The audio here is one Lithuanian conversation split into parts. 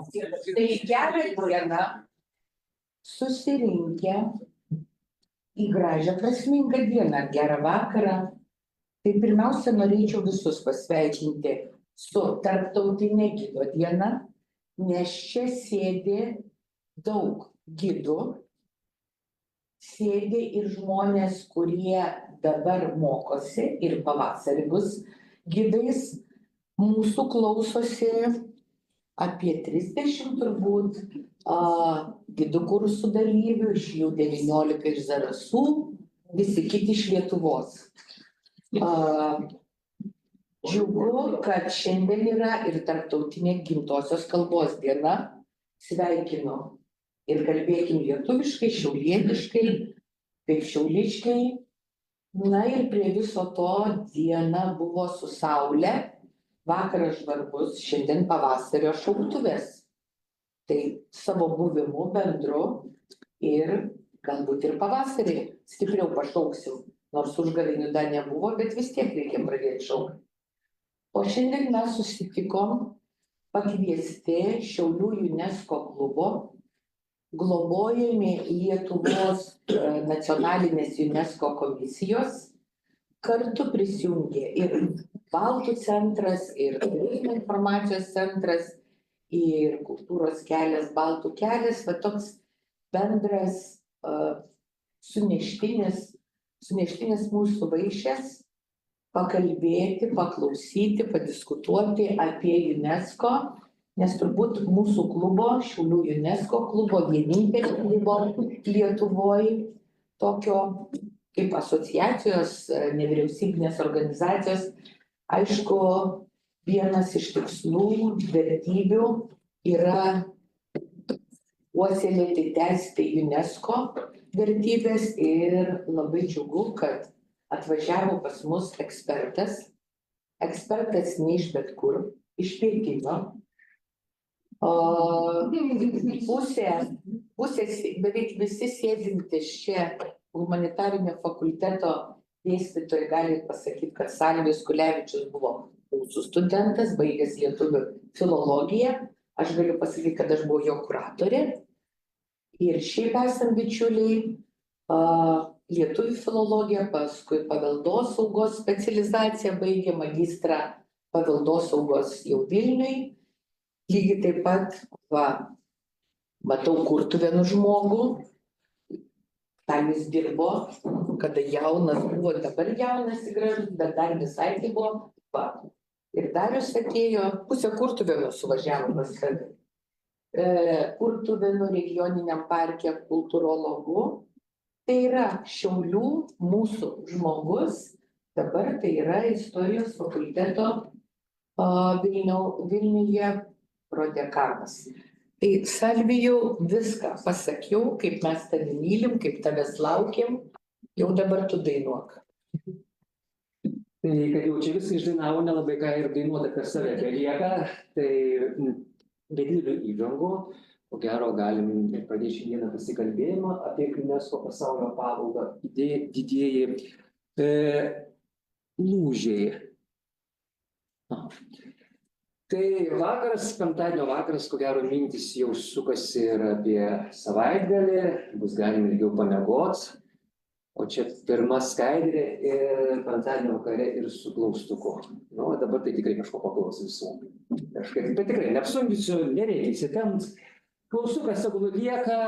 Tai gerą dieną susirinkę į gražią prasmingą dieną, gerą vakarą. Tai pirmiausia, norėčiau visus pasveikinti su Tarptautinė gido diena, nes čia sėdi daug gidų, sėdi ir žmonės, kurie dabar mokosi ir pavasarį bus gidais. Mūsų klausosi apie 30 turbūt gidų kursų dalyvių, iš jų 19 iš Zarasų, visi kiti iš Lietuvos. Džiugu, kad šiandien yra ir Tarptautinė gimtosios kalbos diena. Sveikinu ir kalbėkim lietuviškai, šiaulietiškai, kaip šiauliškai. Na ir prie viso to diena buvo su saule, vakaras žvarbus, šiandien pavasario šauktuvės. Tai savo buvimu bendru ir galbūt ir pavasarį stipriau pašauksim, nors užgavėnių dar nebuvo, bet vis tiek reikia pradėti šaukti. O šiandien mes susitikom pakviesti Šiaulių UNESCO klubo, globojami Lietuvos nacionalinės UNESCO komisijos, kartu prisijungė ir Baltų centras, ir turizmo informacijos centras, ir kultūros kelias, Baltų kelias, va toks bendras suneštinis mūsų vaišės, pakalbėti, paklausyti, padiskutuoti apie UNESCO, nes turbūt mūsų klubo, Šiaulių UNESCO klubo, vienintelio klubo Lietuvoje, tokio kaip asociacijos, nevyriausybinės organizacijos, aišku, vienas iš tikslų, vertybių yra puoselėti, tęsti UNESCO vertybės ir labai džiugu, kad atvažiavo pas mus ekspertas ne iš bet kur, iš Pekinio. Beveik visi sėdintys čia humanitarinio fakulteto dėstytojai gali pasakyti, kad Salvijus Kulevičius buvo mūsų studentas, baigęs lietuvių filologiją. Aš galiu pasakyti, kad aš buvau jo kuratorė. Ir šiaip esam bičiuliai, lietuvių filologiją, paskui paveldosaugos specializaciją baigė, magistrą paveldosaugos jau Vilniui. Lygiai taip pat, matau Kurtuvėnų žmogų, tam jis dirbo, kada jaunas buvo, dabar jaunas ir gražus, bet dar visai tai buvo. Ir Darius atėjo, pusę Kurtuvėnų suvažiavo pas save. Kurtuvėnų regioniniam parke kultūrologu. Tai yra Šiaulių mūsų žmogus, dabar tai yra istorijos fakulteto Vilniuje prodekanas. Tai Salvijau, viską pasakiau, kaip mes tave mylim, kaip tavęs laukiam, jau dabar tu dainuok. Tai kad jau čia viską išdainavo, nelabai ką ir dainuoti apie save belieka, tai be didelių įžangų, ko gero galim pradėti šiandieną pasikalbėjimą apie UNESCO pasaulio paveldą, didieji lūžiai. Tai vakaras, penktadienio vakaras, ko gero mintys jau sukasi ir apie savaitgalį, bus galima ilgiau pamiegoti. O čia pirma skaidrė ir penktadienio vakare ir su klaustuku. Nu, dabar tai tikrai kažko paklausiu visų. Kažkaip, bet tikrai neapsunkysiu, nereikia įsitempt. Klaustukas tegul lieka,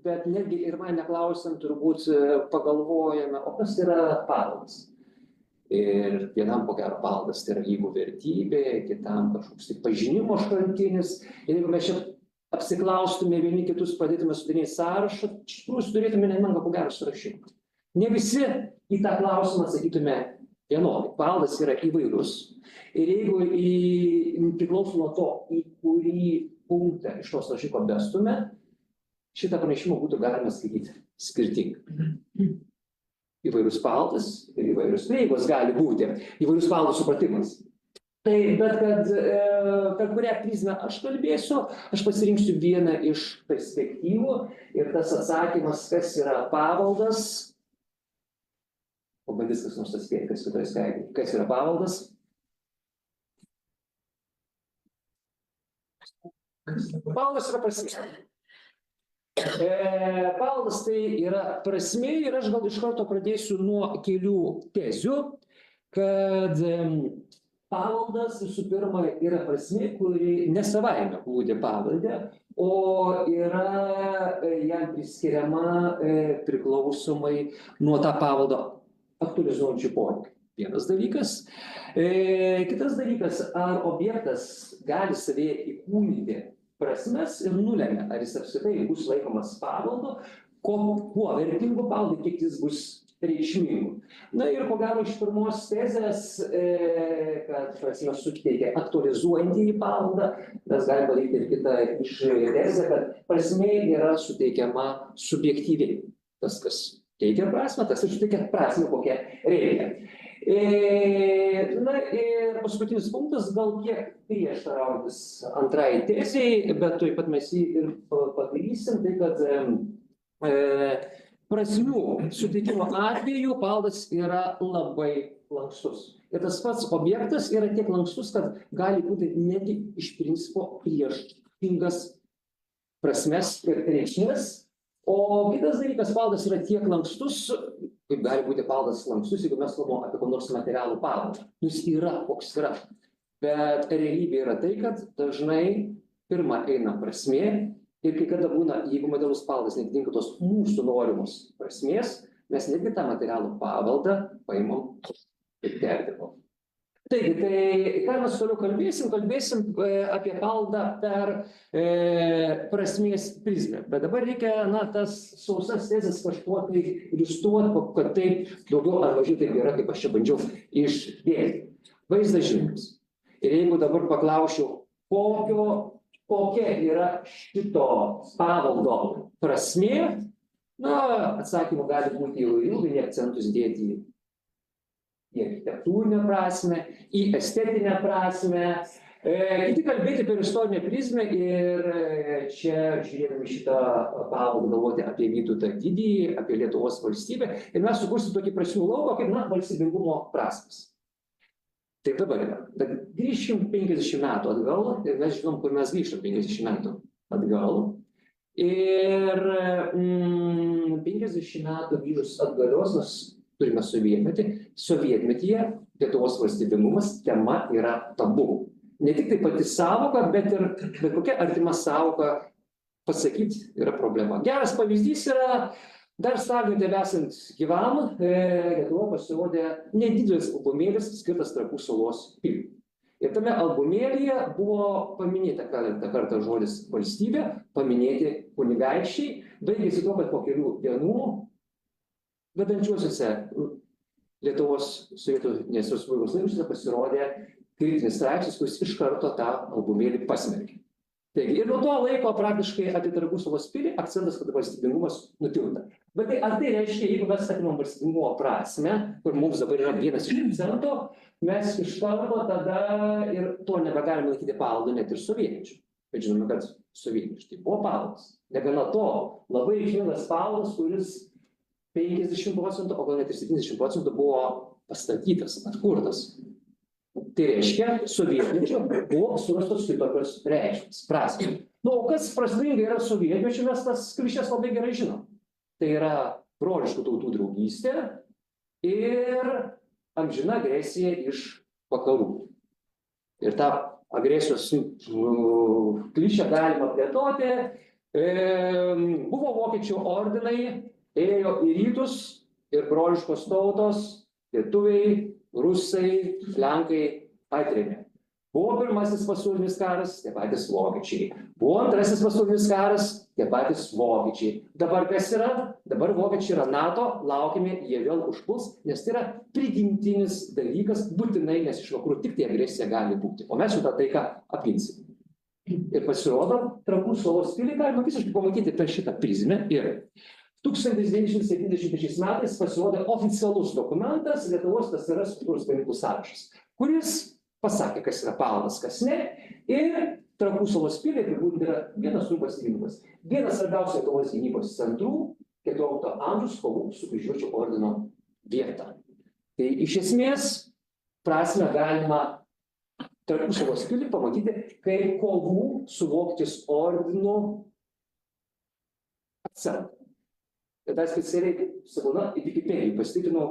bet netgi ir man neklausiant turbūt pagalvojame, o kas yra paveldas. Ir vienam ko gero paveldas tai yra jeigu vertybė, kitam kažkoks tai pažinimo šaltinis. Ir jeigu mes čia apsiklaustume vieni kitus, pradėtume sudaryti sąrašą, iš tikrųjų turėtume nemenką ko gero surašymą. Ne visi į tą klausimą sakytume vienodai. Paveldas yra įvairus. Ir jeigu priklauso nuo to, į kurį punktą iš to sąrašyko bestume, šitą pranešimą būtų galima skaityti skirtingai. Įvairus paveldas ir įvairius prieigos gali būti, įvairius paveldo supratimas. Tai, bet kad per kurią prizmę aš kalbėsiu, aš pasirinksiu vieną iš perspektyvų ir tas atsakymas, kas yra paveldas, pabandys kas nors atspėti, kas kitoje skaidrėje, kas yra paveldas. Paveldas yra prasmė. Paveldas tai yra prasmė ir aš gal iš karto pradėsiu nuo kelių tezių, kad paveldas visų pirma yra prasmė, kuri ne savaime glūdi pavelde, o yra jam priskiriama priklausomai nuo tą paveldo aktualizuojančių poreikių. Vienas dalykas. Kitas dalykas, ar objektas gali savyje įkūnyti prasmes ir nulemia, ar jis apskritai bus laikomas paveldu, kuo vertingu paveldu, kiek jis bus reikšmingu. Na ir ko gero iš pirmos tezės, kad prasmė suteikia aktualizuojantį paveldą, mes galime padaryti ir kitą tezę, kad prasmė yra suteikiama subjektyviai. Tas, kas teikia prasmę, tas ir suteikia prasmę, kokią reikia. Na ir paskutinis punktas, gal kiek prieštaraujantis antrai tezei, bet tuoj pat mes jį ir padarysim, tai kad prasmių suteikimo atveju paveldas yra labai lankstus. Ir tas pats objektas yra tiek lankstus, kad gali būti netgi iš principo priešingas prasmes ir reikšmes. O kitas dalykas, paveldas yra tiek lankstus, kaip gali būti paveldas lankstus, jeigu mes kalbame apie kokį nors materialų paveldą. Jis yra, koks yra. Bet realybė yra tai, kad dažnai pirma eina prasmė ir kai kada būna, jeigu materialus paveldas neatitinka tos mūsų norimos prasmės, mes netgi tą materialų paveldą paimam ir perdirbam. Taigi, tai ką mes toliau kalbėsim? Kalbėsim apie paveldą per prasmės prizmę. Bet dabar reikia, tas sausas tezes kažkuo tai iliustruoti, kad taip daugiau ar mažiau taip yra, kaip aš čia bandžiau išdėti. Vaizdas žinomas. Ir jeigu dabar paklausčiau, kokia yra šito paveldo prasmė, atsakymų gali būti įvairių, vieni akcentus dėti į architektūrinę prasmę, į estetinę prasmę, kiti kalbėti per istorinę prizmę ir čia žiūrėdami šitą paveldą galvoti apie Vytautą Didįjį, apie Lietuvos valstybę ir mes sukursim tokį prasmių lauką kaip valstybingumo prasmes. Taip dabar yra. Bet grįžkim 50 metų atgal ir mes žinom, kur mes grįžtam 50 metų atgal. Ir 50 metų grįžus atgalios mes turime sovietmetį. Sovietmetyje Lietuvos valstybingumas tema yra tabu. Ne tik tai pati sąvoka, bet ir bet kokia artima sąvoka pasakyti yra problema. Geras pavyzdys yra, dar Stalinui tebesant gyvam, Lietuvoje pasirodė nedidelis albumėlis skirtas Trakų salos piliai. Ir tame albumėlyje buvo paminėta keletą kartą žodis valstybė, paminėti kunigaikščiai, baigėsi tuo, kad po kelių dienų vedančiuosiuose Lietuvos Sovietinės Respublikos laikraščiuose pasirodė kritinis straipsnis, kuris iš karto tą albumėlį pasmerkė. Taigi, ir nuo to laiko praktiškai apie Trakų salos pilį akcentas, kad valstybingumas nutilda. Bet tai, ar tai reiškia, jeigu mes atimam valstybingumo prasmę, kur mums dabar yra vienas iš akcentų, mes iš karto tada ir to nebegalime laikyti paveldu net ir sovietmečiu. Bet žinome, kad sovietmečiu tai buvo paveldas. Negana to, labai reikšmingas paveldas, kuris 50%, o gal net ir 70% buvo pastatytas, atkurtas. Tai reiškia, sovietmečio buvo surastos kitokios reikšmės, prasmės. O kas prasmingai yra sovietmečio, mes tas klišes labai gerai žinom. Tai yra broliškų tautų draugystė ir amžina agresija iš vakarų. Ir tą agresijos klišę galima plėtoti. Buvo vokiečių ordinai, ėjo į rytus ir broliškos tautos, lietuviai, rusai, lenkai atrėmė. Buvo pirmasis pasaulinis karas, tie patys vokiečiai. Buvo antrasis pasaulinis karas, tie patys vokiečiai. Dabar kas yra? Dabar vokiečiai yra NATO, laukime, jie vėl užpuls, nes tai yra prigimtinis dalykas, būtinai, nes iš vakarų tik tai agresija gali būti. O mes jau tą taiką apginsim. Ir pasirodo, Trakų salos pilį galima visiškai pamatyti per šitą prizmę ir 1973 metais pasirodė oficialus dokumentas Lietuvos TSR kultūros paminklų sąrašas, kuris pasakė, kas yra paveldas, kas ne, ir Trakų salos pilį yra vienas trumpas tyrimas. Vienas svarbiausių Lietuvos gynybos centrų 14 amžiaus kovų su Kryžiuočių ordino vieta. Tai iš esmės prasmę galima tarpusavio skilį pamatyti kaip kovų su vokiečiais ordinu akcentą. Ir dar specialiai, sakau, na, Wikipedijai pasitikrinau,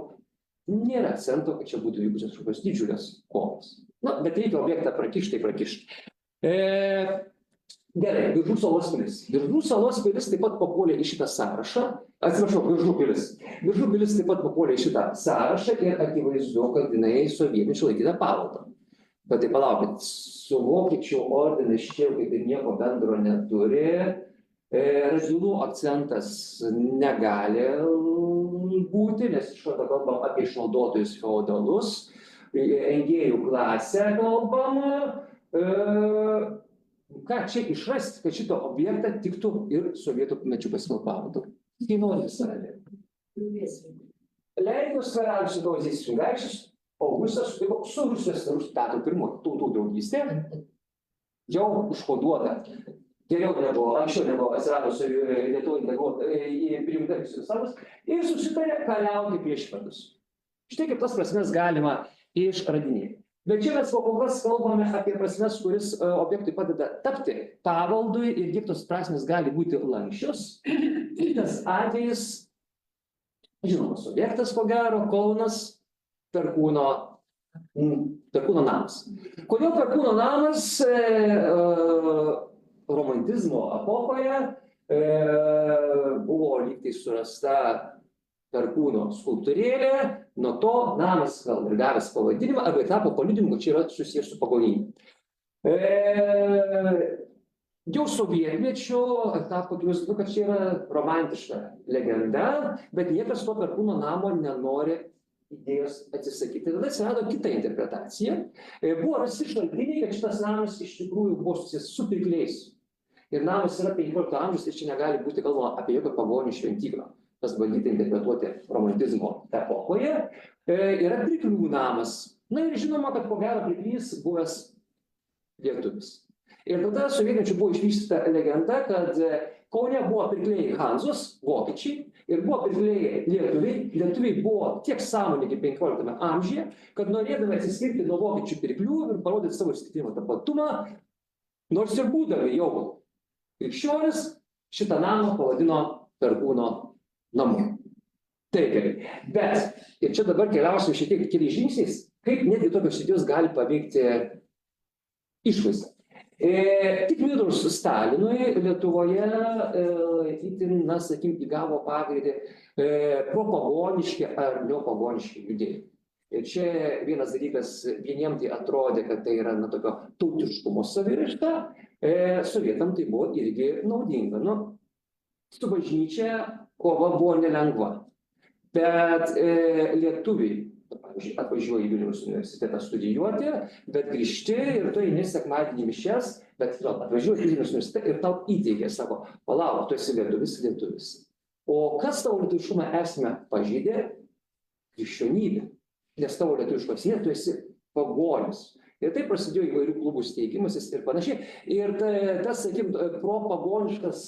nėra akcento, kad čia būtų vykusios kažkokios didžiulės kovos. Na, bet reikia objektą prakišti, tai prakišti. Gerai, Biržų salos pilis. Biržų salos pilis taip pat papuolė į šitą sąrašą. Atsiprašau, Biržų pilis. Biržų pilis taip pat papuolė į šitą sąrašą ir akivaizdu, kad jinai sovietmečiu laikyta paveldą. Bet tai palaukit, su vokiečių ordinais čia kaip ir nieko bendro neturi. Radvilų akcentas negali būti, nes iš karto kalbam apie išnaudotojus feodalus, engėjų klasę kalbam. Ką čia išrasti, kad šito objektą tiktų ir sovietų mečių paskelbavo. Kainuotis yra. Lenkijos karalius Sigauzės Kunigaikštis Augustas sutiko su Rusijos Petro I tautų draugystė, jau užkoduota. Geriau negu anksčiau negu atsiradus Lietuvai priimta Rusijos savas ir susitarė kariauti prieš švedus. Štai kaip tas prasmes galima išradinėti. Bet čia mes kol kas kalbame apie prasmes, kuris objektui padeda tapti pavaldui ir kiek tos prasmes gali būti lanksčios. Kitas atvejis, žinomas objektas, ko gero, Kaunas, Perkūno namas. Kodėl Perkūno namas romantizmo epochoje buvo lygtai surasta Perkūno skulptūrėlė, nuo to namas gal ir gavęs pavadinimą, arba tapo paliudijimu, čia yra susijęs su pagonybė. Jau sovietmečiu tapo akivaizdu, kad čia yra romantiška legenda, bet niekas to Perkūno namo nenori idėjos atsisakyti. Tada atsirado kita interpretacija. Buvo rasti šaltiniai, kad šitas namas iš tikrųjų buvo susijęs su pirkliais. Ir namas yra 15 amžius ir čia negali būti kalbama apie jokią pagonių šventyklą. Tas bandyti interpretuoti romantizmo epochoje. Yra pirklių namas. Na ir žinoma, kad ko gero pirklys buvęs lietuvis. Ir tada sovietmečiu buvo išvystyta legenda, kad Kaune buvo pirkliai Hanzos, vokiečiai, ir buvo pirkliai lietuviai. Lietuviai buvo tiek sąmoningi 15 amžiuje, kad norėdami atsiskirti nuo vokiečių pirklių ir parodyti savo išskirtinio tapatumą, nors ir būdami jau krikščionis, šitą namą pavadino Perkūno namu. Taip, bet, ir čia dabar keliausim šiek tiek keliais žingsniais, kaip netgi tokios idėjos gali paveikti išvaizdą. Tik mirus Stalinui Lietuvoje itin, na, sakykim, įgavo pagreitį propagoniški ar neopagoniški judėjimai. Ir čia vienas dalykas, vieniems tai atrodė, kad tai yra, na, tokio tautiškumo saviraiška, sovietam tai buvo irgi naudinga. Nu, su bažnyčia kova buvo nelengva, bet lietuviai, pavyzdžiui, atvažiuoja į Vilniaus universitetą studijuoti, bet grįžti ir tu eini sekmadienį mišias, bet atvažiuoja į Vilniaus universitetą ir tau įteigia savo, palauk, tu esi lietuvis. O kas tavo lietuviškumą esmę pažeidė? Krikščionybė. Nes tavo lietuviškos tu esi pagonis. Ir taip prasidėjo įvairių klubų steigimasis ir panašiai. Ir tas, sakykim, propagoniškas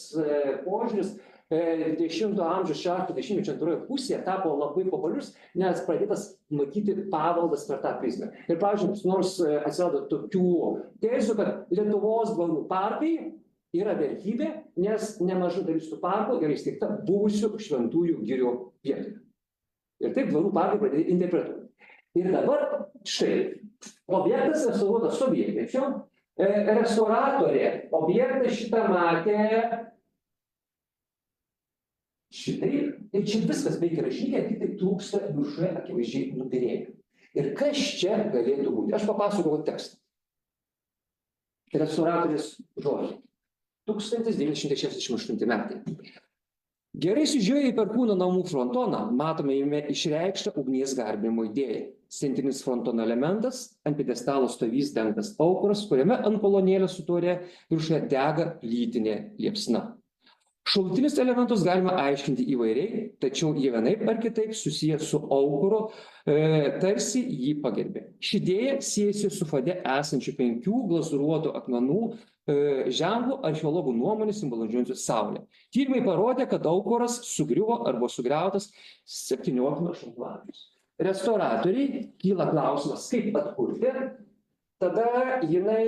požiūris 20 amžiaus 60-mečio antroje pusėje tapo labai populiarus, nes pradėtas matyti paveldas per tą prizmę. Ir, pavyzdžiui, nors atsirado tokių tezių, kad Lietuvos dvarų parkai yra vertybė, nes nemaža dalis tų parkų yra įsteigta buvusių šventųjų girių vietoje. Ir taip dvarų parkai pradėjo interpretuoti. Ir dabar štai, objektas restauruotas sovietmečio, restauratorė objektą šitą matė šitaip, ir čia viskas veikia rašytė, tik tai trūksta viršuje akivaizdžiai nubyrėjimų. Ir kas čia galėtų būti? Aš papasakojau tekstą. Restauratorės žodžiai. 1968 metai. Gerai sužiūrėję į Perkūno namų frontoną, matome jame išreikštą ugnies garbinimo idėją. Centrinis frontono elementas, ant pjedestalo stovys dengtas aukuras, kuriame ant kolonėlės su taure viršuje dega lytinė liepsna. Šalutinius elementus galima aiškinti įvairiai, tačiau jie vienaip ar kitaip susiję su aukuru, tarsi jį pagerbė. Ši idėja siejasi su fade esančių 5 glazūruotų akmenų ženklų archeologų nuomonė simbolizuojančių saulę. Tyrimai parodė, kad aukuras sugriuvo arba sugriautas 17-18 amžiaus. Restauratoriai kyla klausimas, kaip atkurti tada jinai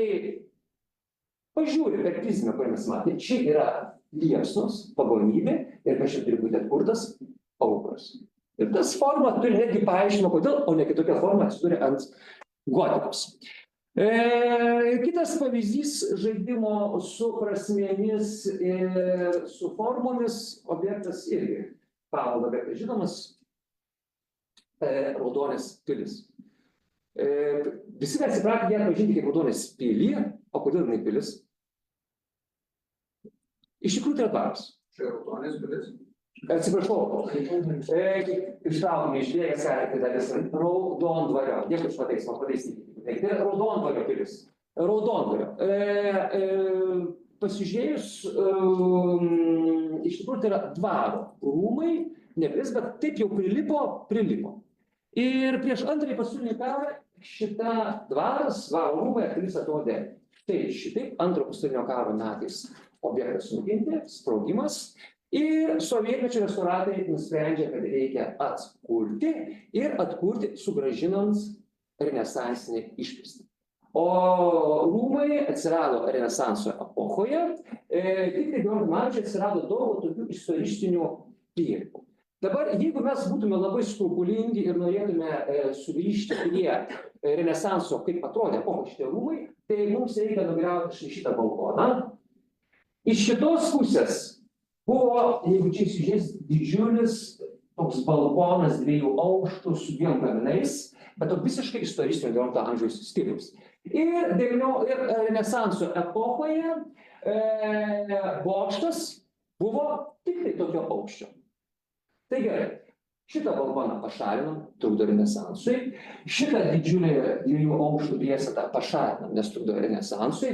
pažiūri per prizmę, kurią mes matėme. Čia yra liepsnos, pagonybė ir kas čia turi būti atkurtas aukos. Ir tas forma turi netgi paaiškinimą, kodėl, o ne kitokia forma atsidūrė ant gotikos. Kitas pavyzdys žaidimo su prasmėmis ir su formomis objektas irgi paveldo objektas žinomas Raudonės pilis. Visi mes įpratę ją pažinti kaip Raudonės pilį, o kodėl jinai pilis? Iš tikrųjų tai yra dvaras. Čia Raudonės pilis. Atsiprašau, ištraukime išbėgęs keletą dalis Raudondvario. Dėkui už pataisymą, pataisykite. Tai yra Raudondvario pilis. Raudondvario. Pasižiūrėjus, iš tikrųjų tai yra dvaro rūmai, ne vis, bet taip jau prilipo. Ir prieš antrąjį pasaulinį karą šita dvaras, dvaro rūmai pilis atrodė. Tai šitaip antrojo pasaulinio karo metais objektas nukinti, sprogimas. Ir sovietmečio restauratai nusprendžia, kad reikia atkurti ir atkurti sugrąžinant renesansinį išpilstį. O rūmai atsirado renesanso epochoje, tik 19 amžiuje atsirado daug tokių istoristinių tyrimų. Dabar, jeigu mes būtume labai skrupulingi ir norėtume sugrįžti prie renesanso, kaip atrodė epocha šitie rūmai, tai mums reikia nugriauti šitą balkoną. Iš šitos pusės buvo, jeigu čia įsižiūrės, didžiulis toks balkonas 2 aukštų su 2 kaminais, bet visiškai istoristinio 19 amžiaus stiliaus. Ir renesanso epochoje bokštas buvo tik tai tokio aukščio. Tai gerai, šitą balkoną pašalinam, trukdo renesansui, šitą didžiulį 2 aukštų priestatą pašalinam, nes trukdo renesansui.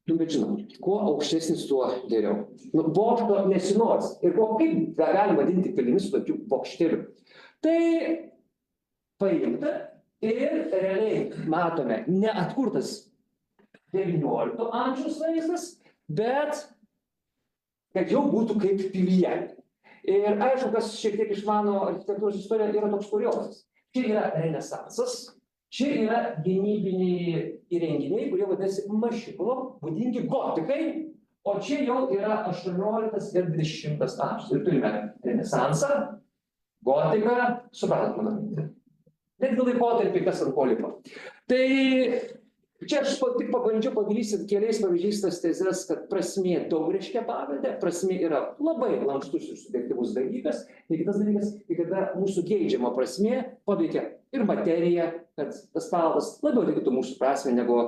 Bet žinom, kuo aukštesnis, tuo geriau. Bokšto nesinoris. Ir kaip galima vadinti pilimis tokių bokštelių. Tai paimta ir realiai matome neatkurtas 19 amžiaus vaizdas, bet kad jau būtų kaip pilyje. Ir aišku, kas šiek tiek išmano architektūros istoriją, yra toks kuriozas. Čia yra renesansas. Čia yra gynybiniai įrenginiai, kurie vadinasi mašipulom, būdingi gotikai, o čia jau yra 18 ir 20 amžius. Ir turime renesansą, gotiką, supratot mano mintį. Netgi laikotarpį, kas ant ko lipa. Tai čia aš tik pabandžiau pagrįsti keliais pavyzdžiais tas tezes, kad prasmė daug reiškia pavelde, prasmė yra labai lankstus ir subjektyvus dalykas, ir kitas dalykas, kada mūsų geidžiama prasmė paveikia ir materiją, kad tas paveldas labiau atitiktų mūsų prasmę, negu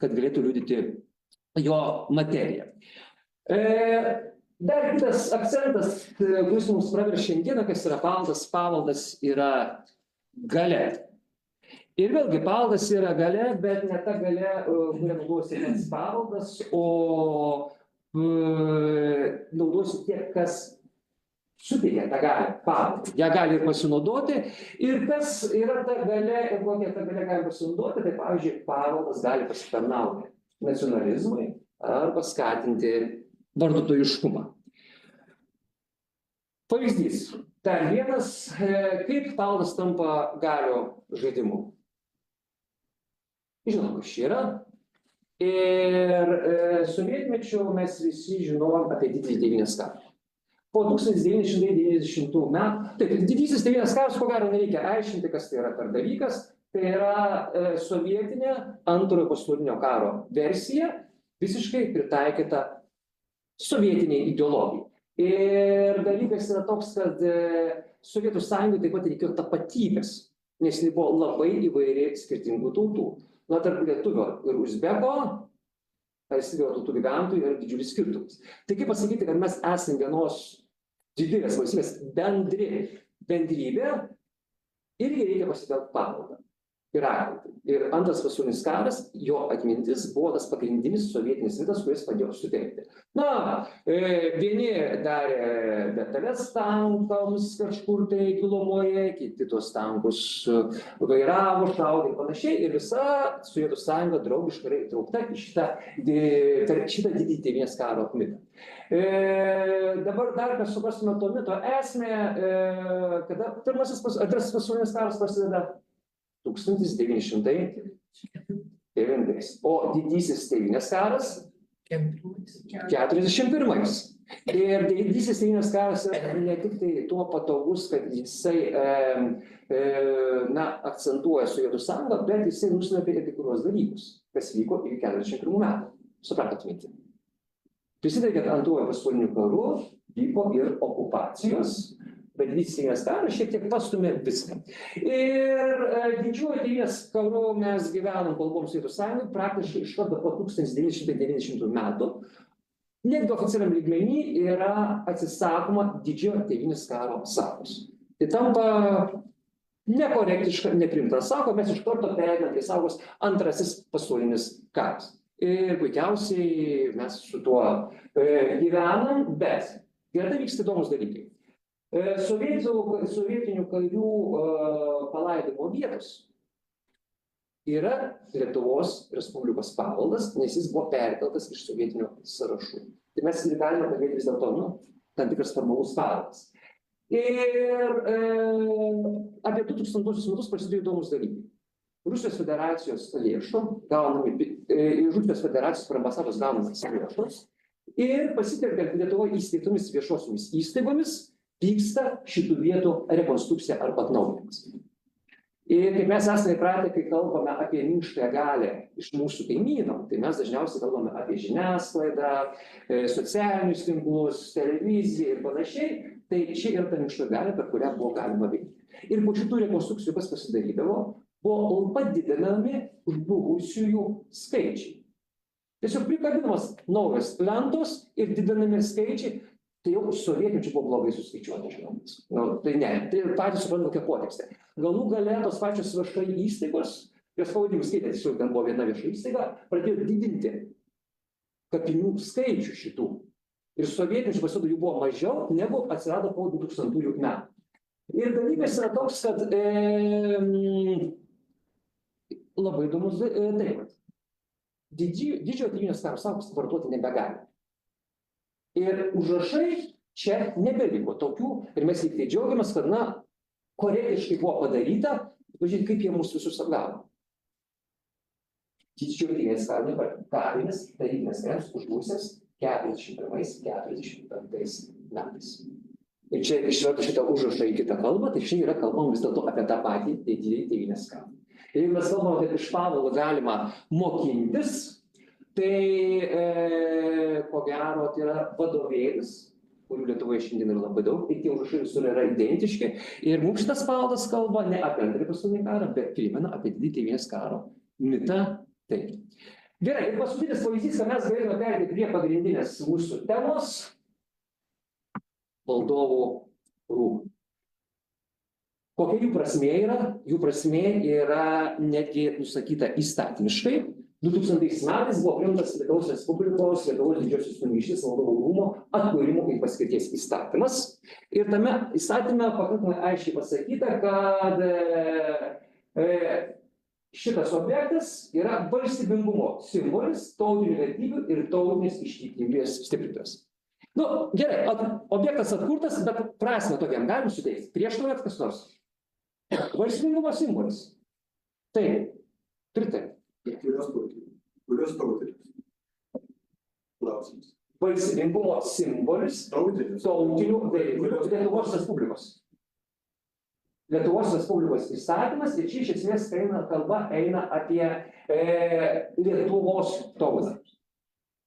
kad galėtų liudyti jo materiją. Dar kitas akcentas, kuris mums praver šiandieną, kas yra paveldas. Paveldas yra galia. Ir vėlgi, paveldas yra galia, bet ne ta galia, kurią naudojasi pats paveldas, o naudojasi tiek, kas suteikia tą galią paveldą. Ją gali ir pasinaudoti. Ir kas yra ta galia ir kokią tą galią gali pasinaudoti, tai pavyzdžiui, paveldas gali pasitarnauti nacionalizmui arba skatinti vartotojiškumą. Pavyzdys. Dar vienas, kaip paveldas tampa galių žaidimu. Žinoma, kas čia yra. Ir sovietmečiu mes visi žinojom apie didįjį Tėvynės karą. Po 1990 metų, taip, didysis Tėvynės karas, ko gero nereikia aiškinti, kas tai yra per dalykas. Tai yra sovietinė antrojo pasaulinio karo versija, visiškai pritaikyta sovietiniai ideologijai. Ir dalykas yra toks, kad Sovietų sąjungai taip pat reikėjo tapatybės, nes ji buvo labai įvairi skirtingų tautų. Na, tarp lietuvio ir uzbeko, valstybės tautų gyventojų yra didžiulis skirtumas. Tai kaip pasakyti, kad mes esame vienos didelės valstybės bendrybė, irgi reikia pasitelkti paveldą ir ateitį. Ir antras pasaulinis karas, jo atmintis buvo tas pagrindinis sovietinis mitas, kuris padėjo sutelkti. Na, vieni darė detalės tankams kažkur tai gilumoje, kiti tos tankus vairavo, šaudė ir panašiai. Ir visa Sovietų sąjunga draugiškai įtraukta į šitą didįjį Tėvynės karo mitą. Dabar dar mes suprastume to mito esmę, kada antrasis pasaulinis karas prasideda 1900 9. O didysis Tėvynės karas 41. Ir didysis Tėvynės karas yra ne tik tai tuo patogus, kad jisai akcentuoja Sovietų sąjungą, bet jisai nuslėpė ir kai kuriuos dalykus, kas vyko iki 41 metų. Supratot mintį? Prisidedant Antruoju pasauliniu karu, vyko ir okupacijos, bet didysis Tėvynės karas šiek tiek pastumė viską. Ir didžiuoju Tėvynės karu mes gyvenom, kol buvom Sovietų sąjungai, praktiškai iš karto po 1990 metų, netgi oficialiam lygmenį yra atsisakoma didžiojo Tėvynės karo sąvokos. Tai tampa nekorektiška, neprimta sąvoka, mes iš karto pereinam prie sąvokos Antrasis pasaulinis karas. Ir puikiausiai mes su tuo gyvenam, bet greta vyksta įdomus dalykai. Sovietinių karių palaidojimo vietos yra Lietuvos Respublikos paveldas, nes jis buvo perkeltas iš sovietinių sąrašų. Tai mes galime kalbėti vis dėlto, tam tikras formalus paveldas. Ir apie 2000 metus prasidėjo įdomus dalykai. Rusijos federacijos lėšų gaunami, iš Rusijos federacijos per ambasados gaunamas lėšos ir pasitelkiant Lietuvoje įsteigtomis viešosiomis įstaigomis vyksta šitų vietų rekonstrukcija arba atnaujinimas. Ir kaip mes esame įpratę, kai kalbame apie minkštąją galią iš mūsų kaimynų, tai mes dažniausiai kalbame apie žiniasklaidą, socialinius tinklus, televiziją ir panašiai, tai čia yra ta minkštoji galia, per kurią buvo galima veikti. Ir po šitų rekonstrukcijų kas pasidarydavo, buvo padidinami žuvusiųjų skaičiai. Tiesiog prikabinamas naujos lentos ir didinami skaičiai. Tai jau sovietmečiu buvo blogai suskaičiuota, žinomas. Tai ne, tai patys supranta kokią potekstę. Galų gale tos pačios viešai įstaigos, jos pavadinimus skaitė, tiesiog ten buvo viena vieša įstaiga, pradėjo didinti kapinių skaičių šitų. Ir sovietmečiu pasirodo jų buvo mažiau, negu atsirado po 2000 metų. Ir dalykas yra toks, kad labai įdomus taip. Didžiojo Tėvynės karo sąvokos vartoti nebegali. Ir užrašai čia nebeliko tokių, ir mes lyg tai džiaugiamės, kad, korektiškai buvo padaryta, pažiūrėti, kaip jie mūsų visus apgavo. Didžiojo Tėvynės karo kapinės tarybinės kariams užbuvusias 41-45 metais. Ir čia išvertus šitą užrašą į kitą kalbą, tai čia yra kalbama vis dėlto apie tą patį didįjį Tėvynės karą. Ir jeigu mes kalbame, kad iš pavelo galima mokintis, tai ko gero tai yra vadovėlis, kurių Lietuvoje šiandien yra labai daug, ir tie užrašai visur yra identiški. Ir mums šitas paveldas kalba ne apie Antrąjį pasaulinį karą, bet primena apie didįjį Tėvynės karo mitą. Taip. Gerai, ir paskutinis pavyzdys, kad mes galime perėti prie pagrindinės mūsų temos valdovų rūmų. Kokia jų prasmė yra? Jų prasmė yra netgi nusakyta įstatymiškai. 2000 metais buvo priimtas Lietuvos Respublikos, Lietuvos Didžiosios Kunigaikštystės valdovų rūmų atkūrimo kaip paskirties įstatymas. Ir tame įstatyme pakankamai aiškiai pasakyta, kad šitas objektas yra valstybingumo simbolis, tautinių vertybių ir tautinės ištikimybės stiprintojas. Gerai, objektas atkurtas, bet prasmę tokiam galim suteikti. Prieštaravot kas nors? Valstybingumo simbolis. Taip, pritarti. Kurios tautinės? Klausimas. Valstybingumo simbolis tautinių vertybių Lietuvos Respublikos. Lietuvos Respublikos įstatymas, ir čia iš esmės kalba eina apie Lietuvos tautą.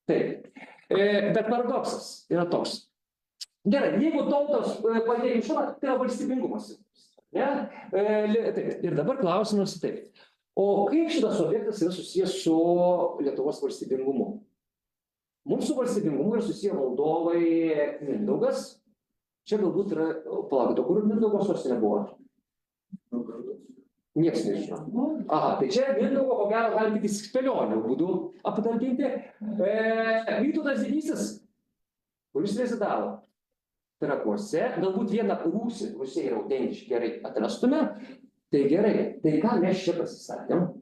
Taip. Bet paradoksas yra toks. Gerai, jeigu tautos pateikia šalą, tai yra valstybingumas. Ir dabar klausimas taip. O kaip šitas objektas yra susijęs su Lietuvos valstybingumu? Mūsų valstybingumu yra susiję valdovai Mindaugas. Čia galbūt yra, palaukite, kur Mindaugo sostinė buvo? Niekas nežino. Aha, tai čia Mindaugo, ko gero, gali tik spėlionių būdų aptarpinti. Vytautas Didysis, kuris rezidavo Trakuose, galbūt vieną rūsį, Rusija yra autentiški, gerai atrastume. Tai gerai, tai ką mes čia pasisakėm?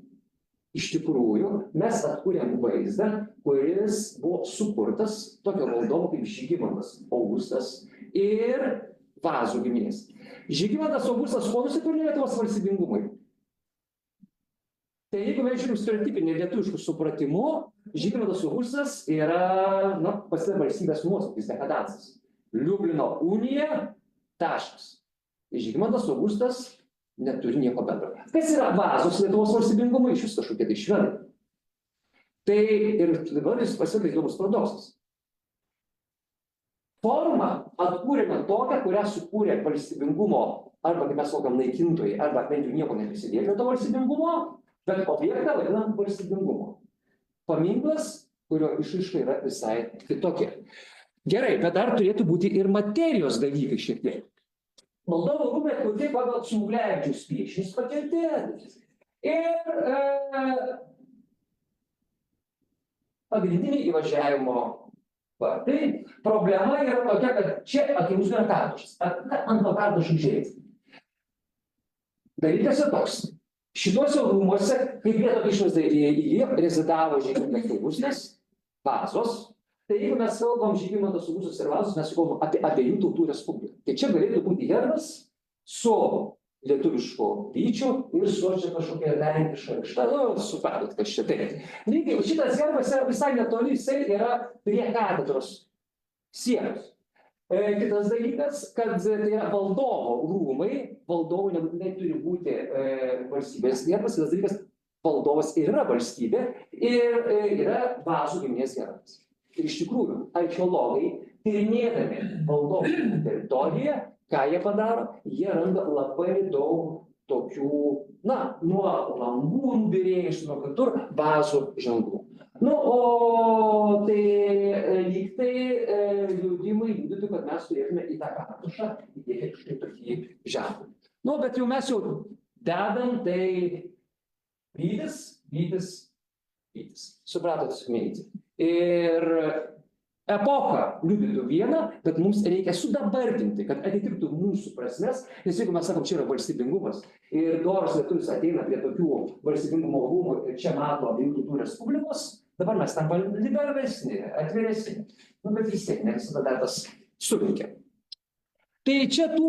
Iš tikrųjų, mes atkūrėm vaizdą, kuris buvo sukurtas tokio valdovo kaip Žygimantas Augustas ir Vazų giminės. Žygimantas Augustas ko nusipelnė Lietuvos valstybingumui? Tai jeigu mes žiūrim stereotipinį lietuviškų supratimu, Žygimantas Augustas yra, prasideda valstybės nuosmukis, dekadansas. Liublino unija, taškas. Žygimantas Augustas neturi nieko bendro. Kas yra Vazos Lietuvos valstybingumui? Iš vis kažkokie tai švedai. Tai ir dabar jis prasideda įdomus paradoksas. Formą atkūrėme tokią, kurią sukūrė valstybingumo, arba, kaip mes sakom, naikintojai, arba bent jau nieko neprisidėjo to valstybingumo, bet objektą vadinam valstybingumo. Paminklas, kurio išraiška yra visai kitokia. Gerai, bet dar turėtų būti ir materijos dalykai šiek tiek. Valdovų rūmai atkurti pagal Smuglevičiaus piešinius pakelti. Ir pagrindiniai įvažiavimo vartai. Problema yra tokia, kad čia akivaizdu yra kartušas. Ant to kartušo žiūrėti. Dalykas yra toks. Šituose rūmuose, kaip jie tokį išvaizdą rezidavo Žygimantas Augustas, Vazos. Tai jeigu mes kalbam Žygimantas Augustas ir Vazos, mes kalbam apie abiejų tautų respubliką. Tai čia galėtų būti herbas su lietuvišku vyčiu ir su čia kažkokia lenkiška raišta. Supratot, kas čia tai. Lygiai, šitas herbas yra visai netoli, jisai yra prie katedros sienos. Kitas dalykas, kad tai yra valdovo rūmai, valdovų nebūtinai turi būti valstybės herbas, kitas dalykas, valdovas yra valstybė ir yra Vazų giminės herbas. Ir iš tikrųjų, archeologai, tyrinėdami valdovų teritoriją, ką jie padaro, jie randa labai daug tokių, nuo langų nubyrėjusių, nuo kitur Vazų ženklų. O tai lyg tai liudimai liudytų, kad mes turėtume į tą kartušą įdėti kažkaip tokį ženklą. Bet jau mes jau dedam, tai vytis. Supratot, mėgti. Ir epocha liudytų vieną, bet mums reikia sudabartinti, kad atitiktų mūsų prasmes, nes jeigu mes sakom, čia yra valstybingumas ir doras lietuvis ateina prie tokių valstybingumo rūmų ir čia mato abiejų tautų respublikos, dabar mes tampam liberalesni, atviresni. Bet vis tiek, ne visada dar tas suveikia. Tai čia tų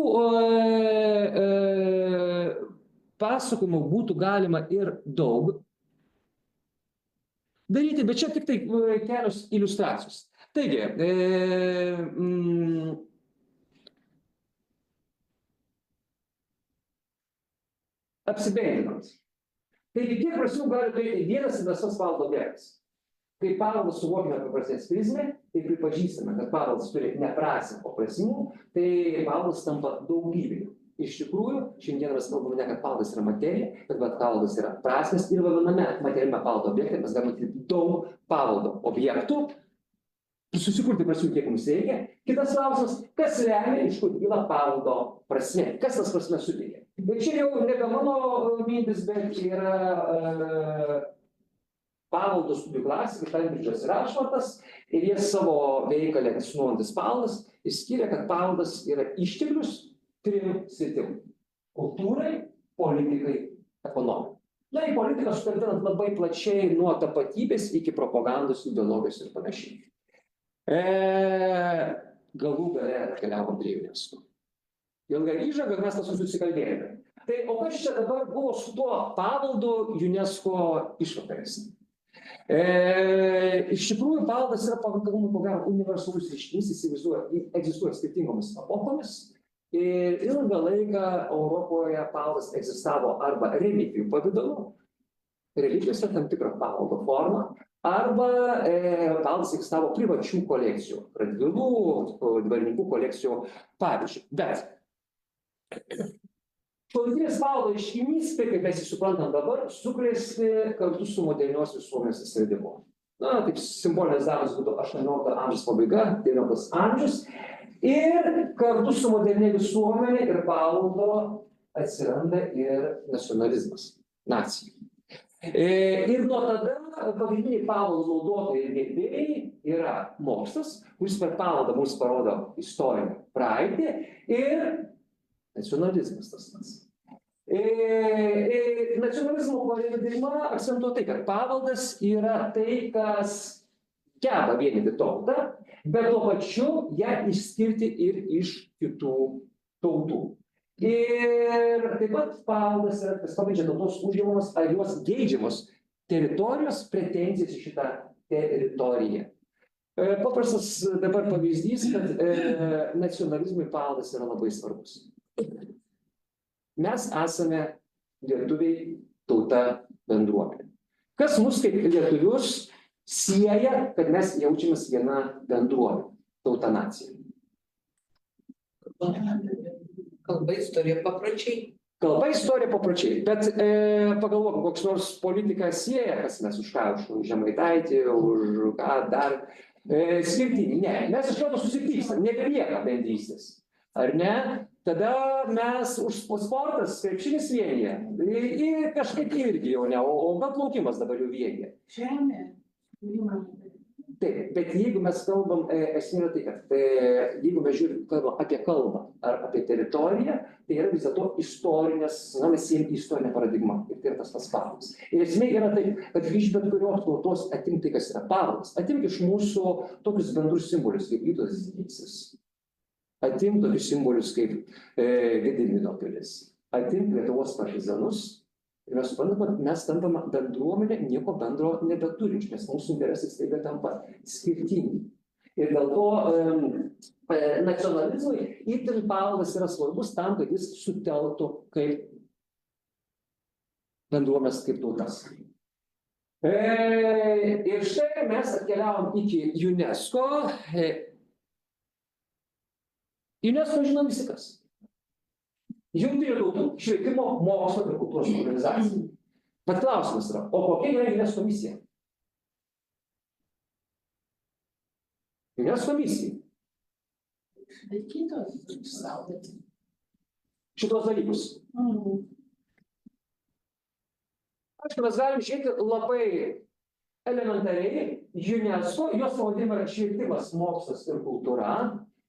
pasakojimų būtų galima ir daug daryti, bet čia tik tai kelios iliustracijos. Taigi, apsibendrinant. Taigi, kiek prasmių gali turėti vienas ir visas paveldo objektas? Kai paveldas suvokiame apie prasmės prizmę, tai pripažįstame, kad paveldas turi ne prasmę, o prasmių, tai paveldas tampa daugybiniu. Iš tikrųjų, šiandien mes kalbame ne, kad paveldas yra materija, bet paveldas yra prasmės ir viename materialiame paveldo objekte mes galime matyti daug paveldo objektų, susikurti prasmių, kiek mums reikia. Kitas klausimas, kas lemia, iš kur kyla paveldo prasmė, kas tas prasmės suteikia. Ir čia jau nebe mano mintis, bet yra paveldo studijų klasika, Kembridžas ir Ašvartas, ir jie savo veikalę Atsinaujinantis paveldas išskyrė, kad paveldas yra išteklius trim sritim: kultūrai, politikai, ekonomikai. Į politiką sutalpinant labai plačiai nuo tapatybės iki propagandos, ideologijos ir panašiai. Galų gale atkeliavom prie UNESCO. Ilga įžanga, mes tas susikalbėjome. Tai o kas čia dabar buvo su tuo paveldu UNESCO išvakarėse? Iš tikrųjų, paveldas yra pakankamai, ko gero, universalus reiškinys, jis egzistuoja skirtingomis epochomis. Ir ilgą laiką Europoje paveldas egzistavo arba relikvijų pavidalu, relikvijos yra tam tikra paveldo forma, arba paveldas egzistavo privačių kolekcijų, radvilų, dvarininkų kolekcijų pavyzdžiui. Bet šiuolaikinis paveldo reiškinys, tai kaip mes jį suprantam dabar, sukrėsti kartu su modernios visuomenės atsiradimu. Taip simbolinės datos būtų 18 amžiaus pabaiga, 19 amžius. Ir kartu su modernia visuomenė ir paveldo atsiranda ir nacionalizmas, nacija. Ir nuo tada pagrindiniai paveldo naudotojai ir gerbėjai yra mokslas, kuris per paveldą mums parodo istorinę praeitį, ir nacionalizmas tas pats. Nacionalizmo paradigma akcentuoja tai, kad paveldas yra tai, kas geba vienyti tautą, bet tuo pačiu ją išskirti ir iš kitų tautų. Ir taip pat paveldas yra, kas pabrėžia tautos užimamos ar jos geidžiamos teritorijos pretenzijas į šitą teritoriją. Paprastas dabar pavyzdys, kad nacionalizmui paveldas yra labai svarbus. Mes esame lietuviai, tauta, bendruomenė. Kas mus kaip lietuvius sieja, kad mes jaučiamės viena bendruomenė, tauta, nacija? Kalba, istorija, papročiai. Kalba, istorija, papročiai. Bet pagalvok, koks nors politikas sieja, kas mes už ką, už Žemaitaitį, už ką dar. Skirtingi, ne, mes iš karto susipykstam, nebelieka bendrystės. Ar ne? Tada mes už sportas, krepšinis vienyje. Ir kažkaip irgi jau ne, o gal plaukimas dabar jau vienyje. Žemė. Taip, bet jeigu mes kalbam, esmė yra tai, kad jeigu mes kalbam apie kalbą ar apie teritoriją, tai yra vis dėlto istorinės, na, mes siejam istorinę paradigmą ir tai yra tas pats paveldas. Ir esmė yra tai, kad iš bet kurios tautos atimti tai, kas yra paveldas, atimti iš mūsų tokius bendrus simbolius kaip Vytautas Didysis, atimti tokius simbolius kaip Gedimino pilis, atimti Lietuvos partizanus. Ir mes suprantame, kad mes tampame bendruomenė nieko bendro nebeturinčių, nes mūsų interesai staiga tampa skirtingi. Ir dėl to nacionalizmui itin paveldas yra svarbus tam, kad jis sutelktų kaip bendruomenės, kaip tautas. Ir štai mes atkeliavom iki UNESCO. UNESCO žinom visi kas. Jungtinių tautų švietimo, mokslo ir kultūros organizacija. Bet klausimas yra, o kokia yra UNESCO misija? UNESCO misija. Šitos dalykus. Aišku, mes galim žiūrėti labai elementariai. UNESCO, jos pavadinimas yra švietimas, mokslas ir kultūra.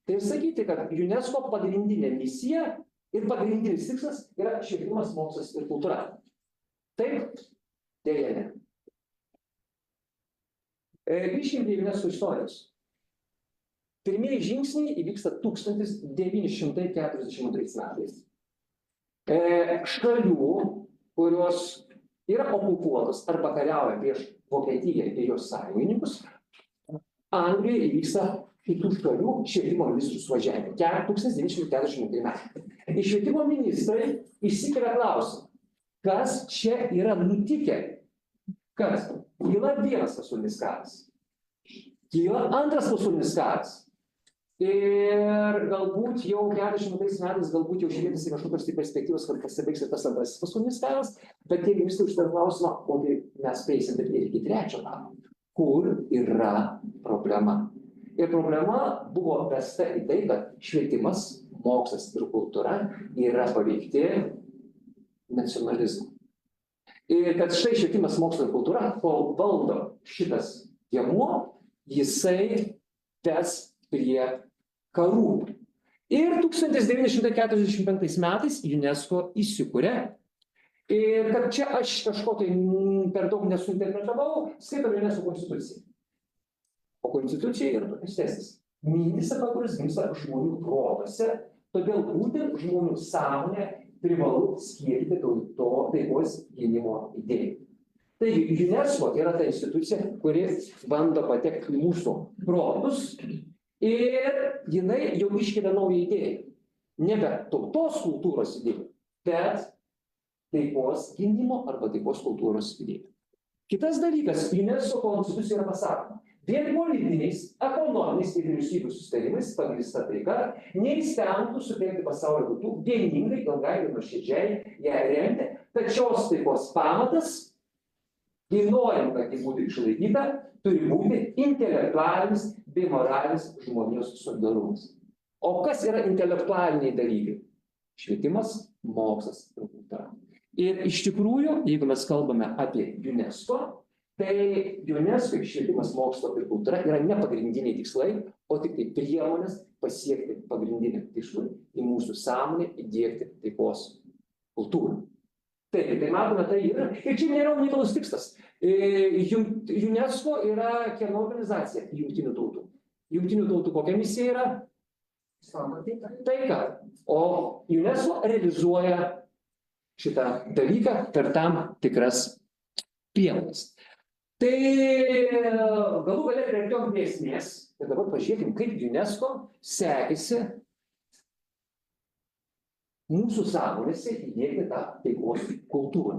Tai sakyti, kad UNESCO pagrindinė misija ir pagrindinis tikslas yra švietimas, mokslas ir kultūra. Taip? Deja ne. Grįžkime prie UNESCO istorijos. Pirmieji žingsniai įvyksta 1942 metais. Šalių, kurios yra okupuotos arba kariauja prieš Vokietiją ir jos sąjungininkus, Anglijoje įvyksta kitų šalių švietimo ministrų suvažiavimai. 1942 metai. Ir švietimo ministrai išsikelia klausimą, kas čia yra nutikę, kad kyla vienas pasaulinis karas, kyla antras pasaulinis karas. Ir galbūt jau 40 metais, galbūt jau žiūrėtis į kažkokios tai perspektyvos, kad pasibaigs ir tas antrasis pasaulinis karas, bet tie ministrai uždavė klausimą, o tai mes prieisim ir iki trečio karo. Kur yra problema? Ir problema buvo vesta į tai, kad švietimas, mokslas ir kultūra yra paveikti nacionalizmu. Ir kad štai švietimas, mokslas ir kultūra, kol valdo šitas dėmuo, jisai ves prie karų. Ir 1945 metais UNESCO įsikūrė. Ir kad čia aš kažko tai per daug nesuinterpretavau, skaitome UNESCO konstituciją. O konstitucija yra tokias teisės. Mintis, apie kuris gimsta žmonių protuose, todėl būtent žmonių sąmonę privalu skiepyti to taikos gynimo idėjai. Taigi, UNESCO yra ta institucija, kuri bando patekti į mūsų protus ir jinai jau iškelia naują idėją. Nebe tautos kultūros idėją, bet taikos gynimo arba taikos kultūros idėją. Kitas dalykas, UNESCO konstitucija yra pasakoma. Vien politiniais, ekonominiais ir vyriausybių susitarimais pagrįsta taika neįstengtų sutelkti pasaulio tautų vieningai, ilgai ir nuoširdžiai ją remti, tačiau taikos pamatas, ir norint, kad ji būtų išlaikyta, turi būti intelektualinis bei moralinis žmonijos solidarumas. O kas yra intelektualiniai dalykai? Švietimas, mokslas ir kultūra. Ir iš tikrųjų, jeigu mes kalbame apie UNESCO, tai UNESCO švietimas, mokslo ir kultūra yra ne pagrindiniai tikslai, o tik tai priemonės pasiekti pagrindinį tikslą į mūsų sąmonę įdiegti taikos kultūrą. Taip, tai matome, tai yra. Ir čia nėra unikalus tikslas. UNESCO yra kieno organizacija? Jungtinių tautų. Jungtinių tautų kokia misija yra? Taika. O UNESCO realizuoja šitą dalyką per tam tikras priemones. Tai galų galia priartėjom prie esmės. Ir dabar pažiūrėkim, kaip UNESCO sekėsi mūsų sąmonėse įdėti tą taikos kultūrą.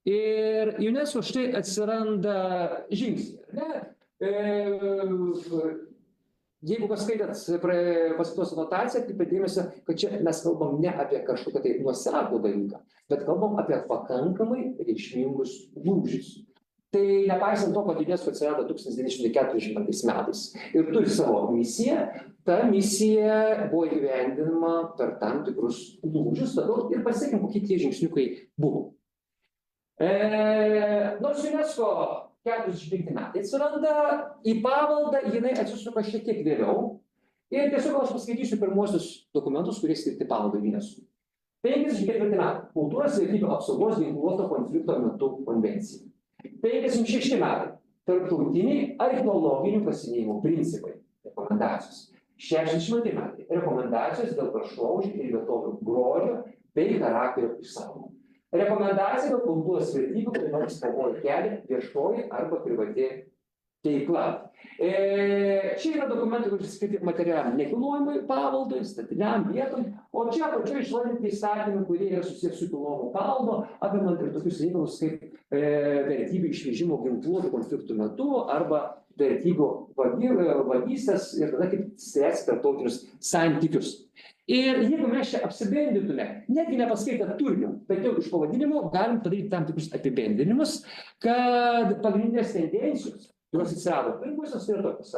Ir UNESCO štai atsiranda žingsniai. Jeigu paskaitėt paskaitos anotaciją, tai dėmesio, kad čia mes kalbam ne apie kažkokią tai nuoseklų dalyką, bet kalbam apie pakankamai reikšmingus lūžius. Tai nepaisant to, kad UNESCO atsirado 1940 metais ir turi savo misiją, ta misija buvo įgyvendinama per tam tikrus lūžius, todėl ir pasiekėm, kokie tie žingsniukai buvo. Nors UNESCO 45 metai atsiranda, į pavaldą jinai atsisuka šiek tiek vėliau. Ir tiesiog aš paskaitysiu pirmuosius dokumentus, kurie skirti pavaldui UNESCO. 54 metai – kultūros vertybių apsaugos ginkluoto konflikto metu konvencija. 56 metai – tarptautiniai archeologinių kasinėjimų principai – rekomendacijos. 60 metai – rekomendacijos dėl kraštovaizdžio ir vietovių grožio bei charakterio išsaugojimo. Rekomendacija dėl kultūros vertybių, kurioms pavojų kelia viešoji arba privati veikla. Čia yra dokumentai, kurie skirti materialiam nekilnojamui pavaldui, statiniam vietom, o čia apačioje išvardinti įstatymai, kurie yra susijęs su kilnojamu paveldu, apimant ir tokius reikalus kaip vertybių išvežimo ginkluotų konfliktų metu arba vertybių vagystės ir tada kaip spręsti tarptautinius santykius. Ir jeigu mes čia apsibendrintume, netgi nepaskaitę turinio, bet jau iš pavadinimo galim padaryti tam tikrus apibendrinimus, kad pagrindinės tendencijos, kurios atsirado pirmosios, yra tokios.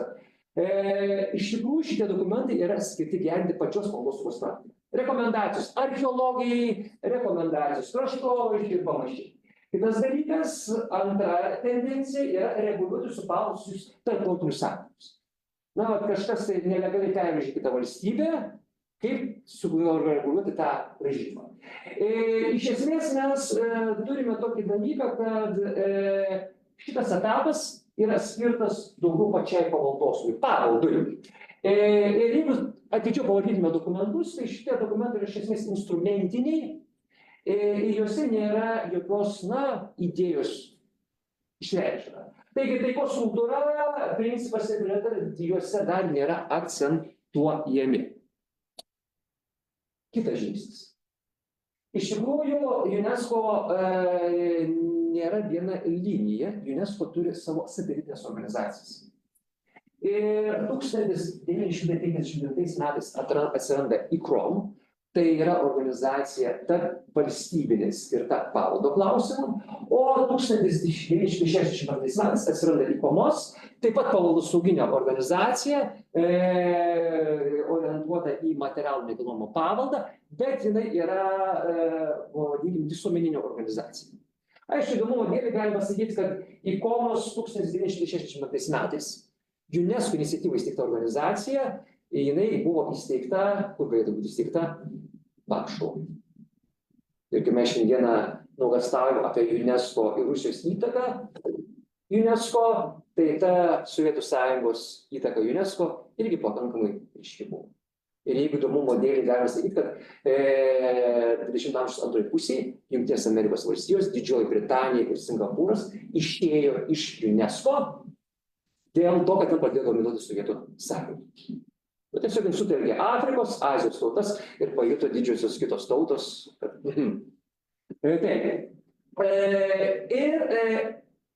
Iš tikrųjų šitie dokumentai yra skirti gerinti pačios paveldosaugos praktiką. Rekomendacijos archeologijai, rekomendacijos kraštovaizdžiui ir panašiai. Kitas dalykas, antra tendencija yra reguliuoti su paveldu tarptautinius santykius. Na, kažkas tai nelegaliai pervežė kitą valstybę, kaip sureguliuoti tą režimą. Iš esmės mes turime tokį dalyką, kad šitas etapas yra skirtas daugiau pačiai paveldosaugai, paveldui. Ir jeigu atidžiau pavadintume dokumentus, tai šitie dokumentai yra iš esmės instrumentiniai ir juose nėra jokios, idėjos išreiškta. Taigi taikos kultūra, principas ir juose dar nėra akcentuojami. Kitas žingsnis. Iš tikrųjų, UNESCO nėra viena linija, UNESCO turi savo satelitinės organizacijas. Ir 1959 metais atsiranda ICROM, tai yra organizacija tarp valstybinė skirta paveldo klausimam, o 1960 metais atsiranda ICOMOS, taip pat paveldosauginė organizacija, orientuota į materialų nekilnojamą paveldą, bet jinai yra, visuomeninė organizacija. Aišku, įdomumo dėlei galima sakyti, kad ICOMOS 1960 metais UNESCO iniciatyva įsteigta organizacija, jinai buvo įsteigta, kur galėtų būti įsteigta, Varšuvoje. Ir kai mes šiandieną nuogąstaujam apie UNESCO ir Rusijos įtaką UNESCO, tai ta Sovietų Sąjungos įtaka UNESCO irgi pakankamai ryški buvo. Ir jeigu įdomumo dėlei galima sakyti, kad 20 amžiaus antroje pusėje Jungtinės Amerikos valstijos, Didžioji Britanija ir Singapūras išėjo iš UNESCO dėl to, kad ten pradėjo dominuoti Sovietų Sąjunga. Bet tiesiog sutelkė Afrikos, Azijos tautas ir pajuto didžiosios kitos tautos. Ir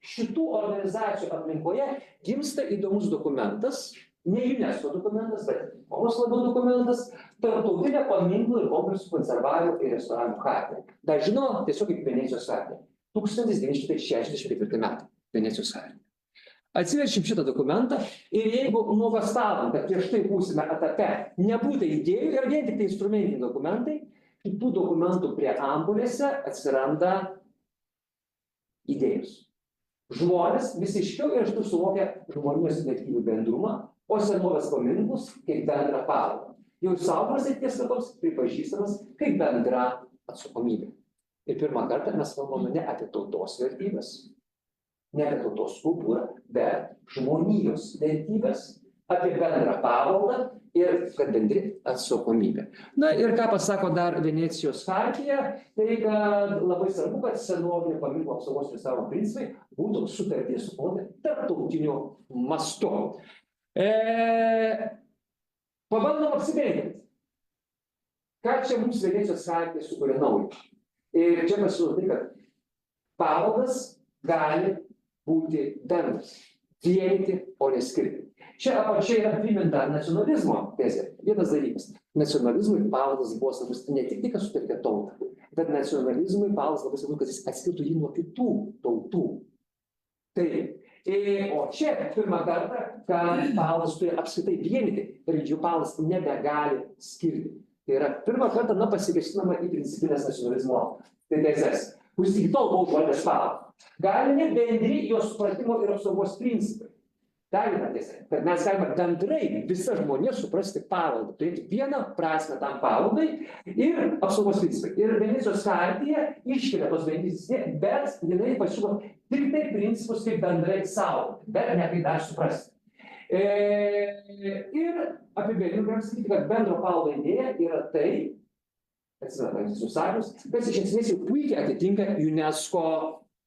šitų organizacijų aplinkoje gimsta įdomus dokumentas, ne UNESCO dokumentas, bet ICOMOS labiau dokumentas, tarptautinė paminklų ir kompleksų konservavimo ir restauravimo chartija. Dar žino, tiesiog kaip Venecijos chartija. 1964 metai Venecijos chartija. Atsiveršim šitą dokumentą ir jeigu nuogąstavom, kad prieš tai būsime etape nebūtų idėjų ir vien tik tai instrumentiniai dokumentai, kitų dokumentų preambulėse atsiranda idėjos. Žmonės vis aiškiau ir aštu suvokia žmonijos vertybių bendrumą, o senovės paminklus kaip bendrą paveldą. Jau saugomas ateities kartoms pripažįstamas kaip bendra atsakomybė. Ir pirmą kartą mes kalbame ne apie tautos vertybės, ne apie tautos kultūrą, bet žmonijos vertybės, apie bendrą paveldą ir kad bendri atsakomybė. Na ir ką pasako dar Venecijos chartija, tai kad labai svarbu, kad senovinių paminklų apsaugos restauravimo principai būtų sutarti suformuoti tarptautiniu mastu. Pabandom apsibendrinti. Ką čia mums Venecijos chartija sukuria naujo? Ir čia pasiūlo tai, kad paveldas gali būti bendras, vienyti, o neskirti. Čia apačiai yra priminta nacionalizmo tezė. Vienas dalykas. Nacionalizmui paveldas buvo svarbus ne tik tai, kad sutelkė tautą, bet nacionalizmui paveldas labai svarbus, kad jis atskirtų jį nuo kitų tautų. Taip. O čia pirmą kartą, kad paveldas turi apskritai vienyti ir jų paveldas nebegali skirti. Tai yra pirmą kartą pasikėsinama į principinės nacionalizmo tezes, kuris iki tol buvo užvaldęs paveldą. Galime bendri jos supratimo ir apsaugos principai. Dar viena tiesa, kad mes galime bendrai visą žmonės suprasti paveldą, turėti vieną prasmę tam paveldai ir apsaugos principai. Ir Venecijos chartija iškelia tos bendrys, bet jinai pasiūlo tik tai principus kaip bendrai saugoti, bet ne kaip dar suprasti. Ir apibendrinant galim sakyti, kad bendro paveldo idėja yra tai, kas iš esmės jau puikiai atitinka UNESCO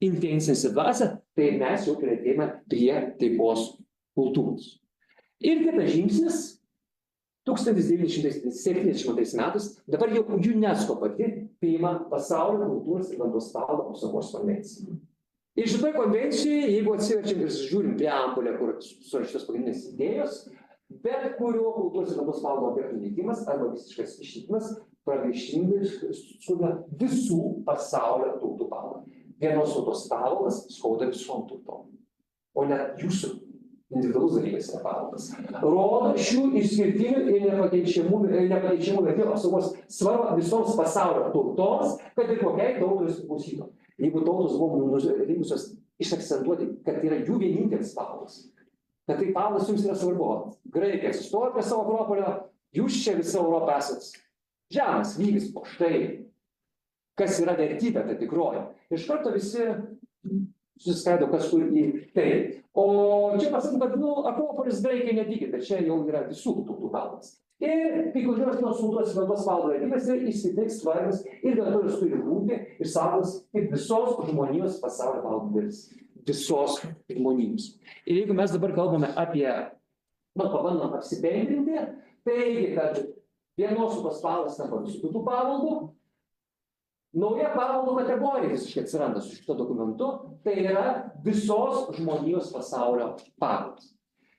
intencinę dvasią, tai mes jau priartėjame prie taikos kultūros. Ir kitas žingsnis, 1970 metais, dabar jau UNESCO pati priima pasaulio kultūros ir gamtos paveldo apsaugos konvenciją. Ir šitoj konvencijoje, jeigu atsiverčiam ir žiūrim preambulę, kur surašytos pagrindinės idėjos, bet kurio kultūros ir gamtos paveldo objektų nykimas arba visiškas išnykimas pragaištingai skauda visų pasaulio tautų paveldą. Vienos tautos paveldas skauda visom tautom, o net jūsų individualus dalykas yra paveldas. Rodo šių išskirtinių ir nepakeičiamų vertybių apsaugos svarbą visoms pasaulio tautoms, kad ir kokiai tautai jos priklausytų. Jeigu tautos buvo linkusios išakcentuoti, kad tai yra jų vienintelis paveldas, kad tai paveldas jums yra svarbu. Graikai atsistojo prie savo akropolio, jūs čia visa Europa esat žemės lygis, o štai kas yra vertybė, tai tikroji. Iš karto visi susiskaido, kas kur į tai. O čia pasakyt, kad akropolis graikai nedygit, bet čia jau yra visų tautų paveldas. Ir kai kurios tos tautos ir gamtos paveldo vertybės yra įsitiks svarbios ir dėl to jos turi būti ir saugos kaip visos žmonijos pasaulio paveldo dalis. Visos žmonijos. Ir jeigu mes dabar kalbame apie, pabandom apsibendrinti, taigi, kad vienos tautos paveldas tampa visų kitų paveldų, nauja paveldo kategorija visiškai atsiranda su šito dokumentu, tai yra visos žmonijos pasaulio paveldas.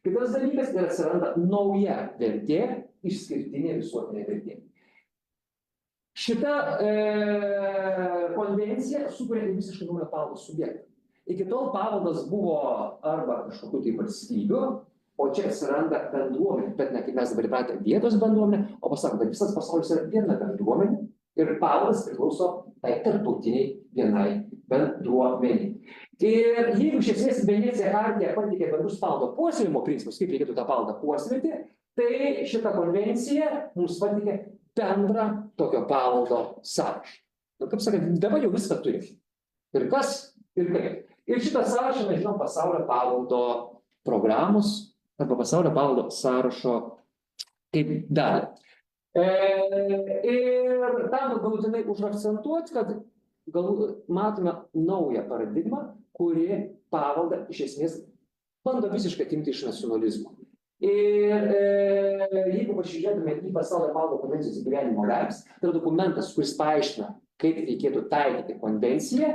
Kitas dalykas, tai atsiranda nauja vertė, išskirtinė visuotinė vertė. Šita konvencija sukuria visiškai naują paveldo subjektą. Iki tol paveldas buvo arba kažkokių tai valstybių, o čia atsiranda bendruomenė, bet ne kaip mes dabar įpratę vietos bendruomenė, o pasakom, kad visas pasaulis yra viena bendruomenė ir paveldas priklauso tai tarptautiniai vienai bendruomeniai. Ir jeigu iš esmės Venecijos chartija pateikė bendrus paveldo puoselėjimo principus, kaip reikėtų tą paveldą puoselėti, tai šita konvencija mums pateikė bendrą tokio paveldo sąrašą. Kaip sakant, dabar jau viską turim. Ir kas, ir kaip. Ir šitą sąrašą mes žinom pasaulio paveldo programos arba pasaulio paveldo sąrašo kaip dalį. Ir tam galutinai užakcentuoti, kad matome naują paradigmą, kuri paveldą iš esmės bando visiškai atimti iš nacionalizmo. Ir jeigu pasižiūrėtume į pasaulio paveldo konvencijos įgyvendinimo darbus, tai yra dokumentas, kuris paaiškina, kaip reikėtų taikyti konvenciją,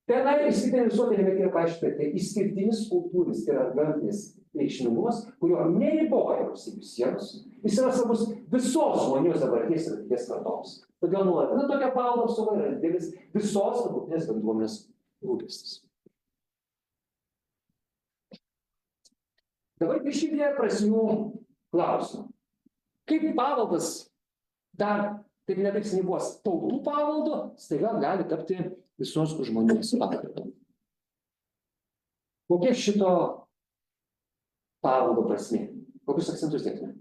tenai išskirtinė visuotinė vertė paaiškina, tai išskirtinis kultūrinis ir gamtinis reikšmingumas, kurio neriboja valstybių sienos, jis yra svarbus visos žmonijos dabarties ir ateities kartoms. Todėl nuolatinė tokia paveldo apsauga yra didelis visos tarptautinės bendruomenės rūpestis. Dabar grįžkime prasmių klausimą. Kaip paveldas dar, taip ne taip seniai buvo tautų paveldo, staiga gali tapti visos žmonijos paveldu. Kokia šito paveldo prasmė? Kokius akcentus dėtume?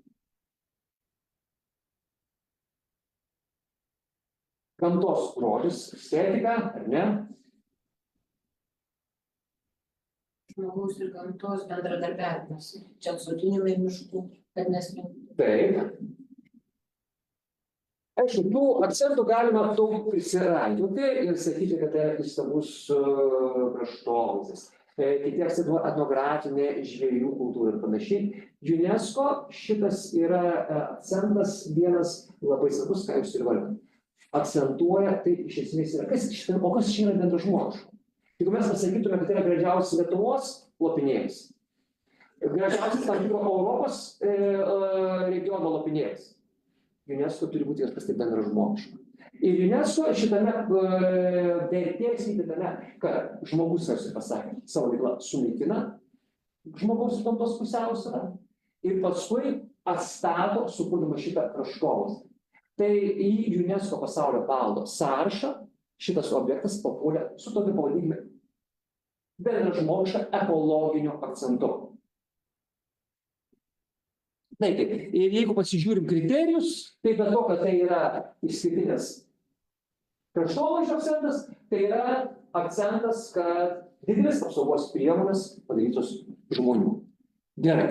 Gamtos grožis, estetika, ar ne? Žmogaus ir gamtos bendradarbiavimas. Čia atsodinimai miškų, kad neslinktų. Taip. Aišku, tų akcentų galima daug prisiraikioti ir sakyti, kad tai įstabus kraštovaizdis. Kiti akcentų etnografinė žvejų kultūra ir panašiai. UNESCO šitas yra akcentas vienas labai svarbus, ką jūs ir vardinate. Akcentuoja, tai iš esmės yra, kas čia yra bendražmogiško. Jeigu mes pasakytume, kad tai yra gražiausias Lietuvos lopinėlis, gražiausias tam tikro Europos regiono lopinėlis, UNESCO turi būti kažkas tai bendražmogiško. Ir UNESCO šitame vertės įdedame, kad žmogus, tarsi pasakė, savo veiklą sunaikina žmogaus ir gamtos pusiausvyrą ir paskui atstato, sukurdama šitą kraštovaizdį. Tai į UNESCO pasaulio paveldo sąrašą šitas objektas papuolė su tokiu pavadinimu bendražmogiška ekologiniu akcentu. Taigi, ir jeigu pasižiūrim kriterijus, tai be to, kad tai yra išskirtinės kraštovaizdžio akcentas, tai yra akcentas, kad didelis apsaugos priemonės padarytos žmonių. Gerai.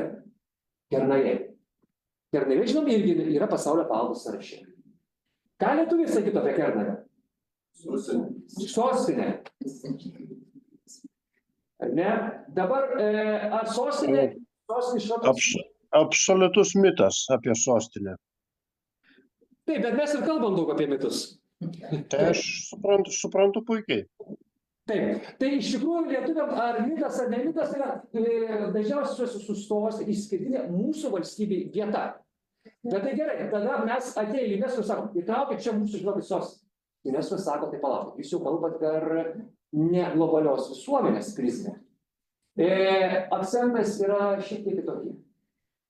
Kernavė. Kernavė, žinom, irgi yra pasaulio paveldo sąraše. Ką lietuviai sakytų apie Kernavę? Sostinė. Ar ne? Dabar, ar sostinė Absoliutus mitas apie sostinę. Taip, bet mes ir kalbam daug apie mitus. Tai aš suprantu puikiai. Taip, tai iš tikrųjų lietuviam ar mitas ar ne mitas yra dažniausiai sustos išskirtinė mūsų valstybei vieta. Bet tai gerai, tada mes atėję į UNESCO sakom, įtraukit čia mūsų žinokit sostinę. UNESCO sako, tai palaukit, jūs jau kalbat per ne globalios visuomenės prizmę. Akcentas yra šiek tiek kitokie.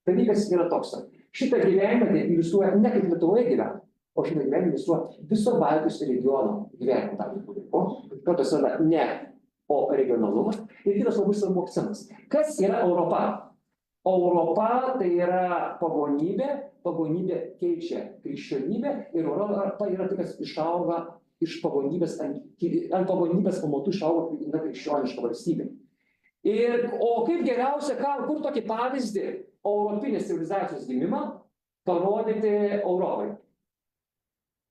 Dalykas yra toks. Šitą gyvenimą iliustruoja ne kaip Lietuvoje gyvena, o šitą gyvenimą iliustruoja viso Baltijos regiono gyvenimą tam tikrų laikų. Kartais yra ne, o regionalumas. Ir kitas labai svarbu akcentas. Kas yra Europa? Europa tai yra pagonybė, pagonybė keičia krikščionybę ir Europa yra tai, kas išauga iš pagonybės, ant pagonybės pamatų išauga krikščioniška valstybė. O kaip geriausia, kur tokį pavyzdį europinės civilizacijos gimimą parodyti Europai?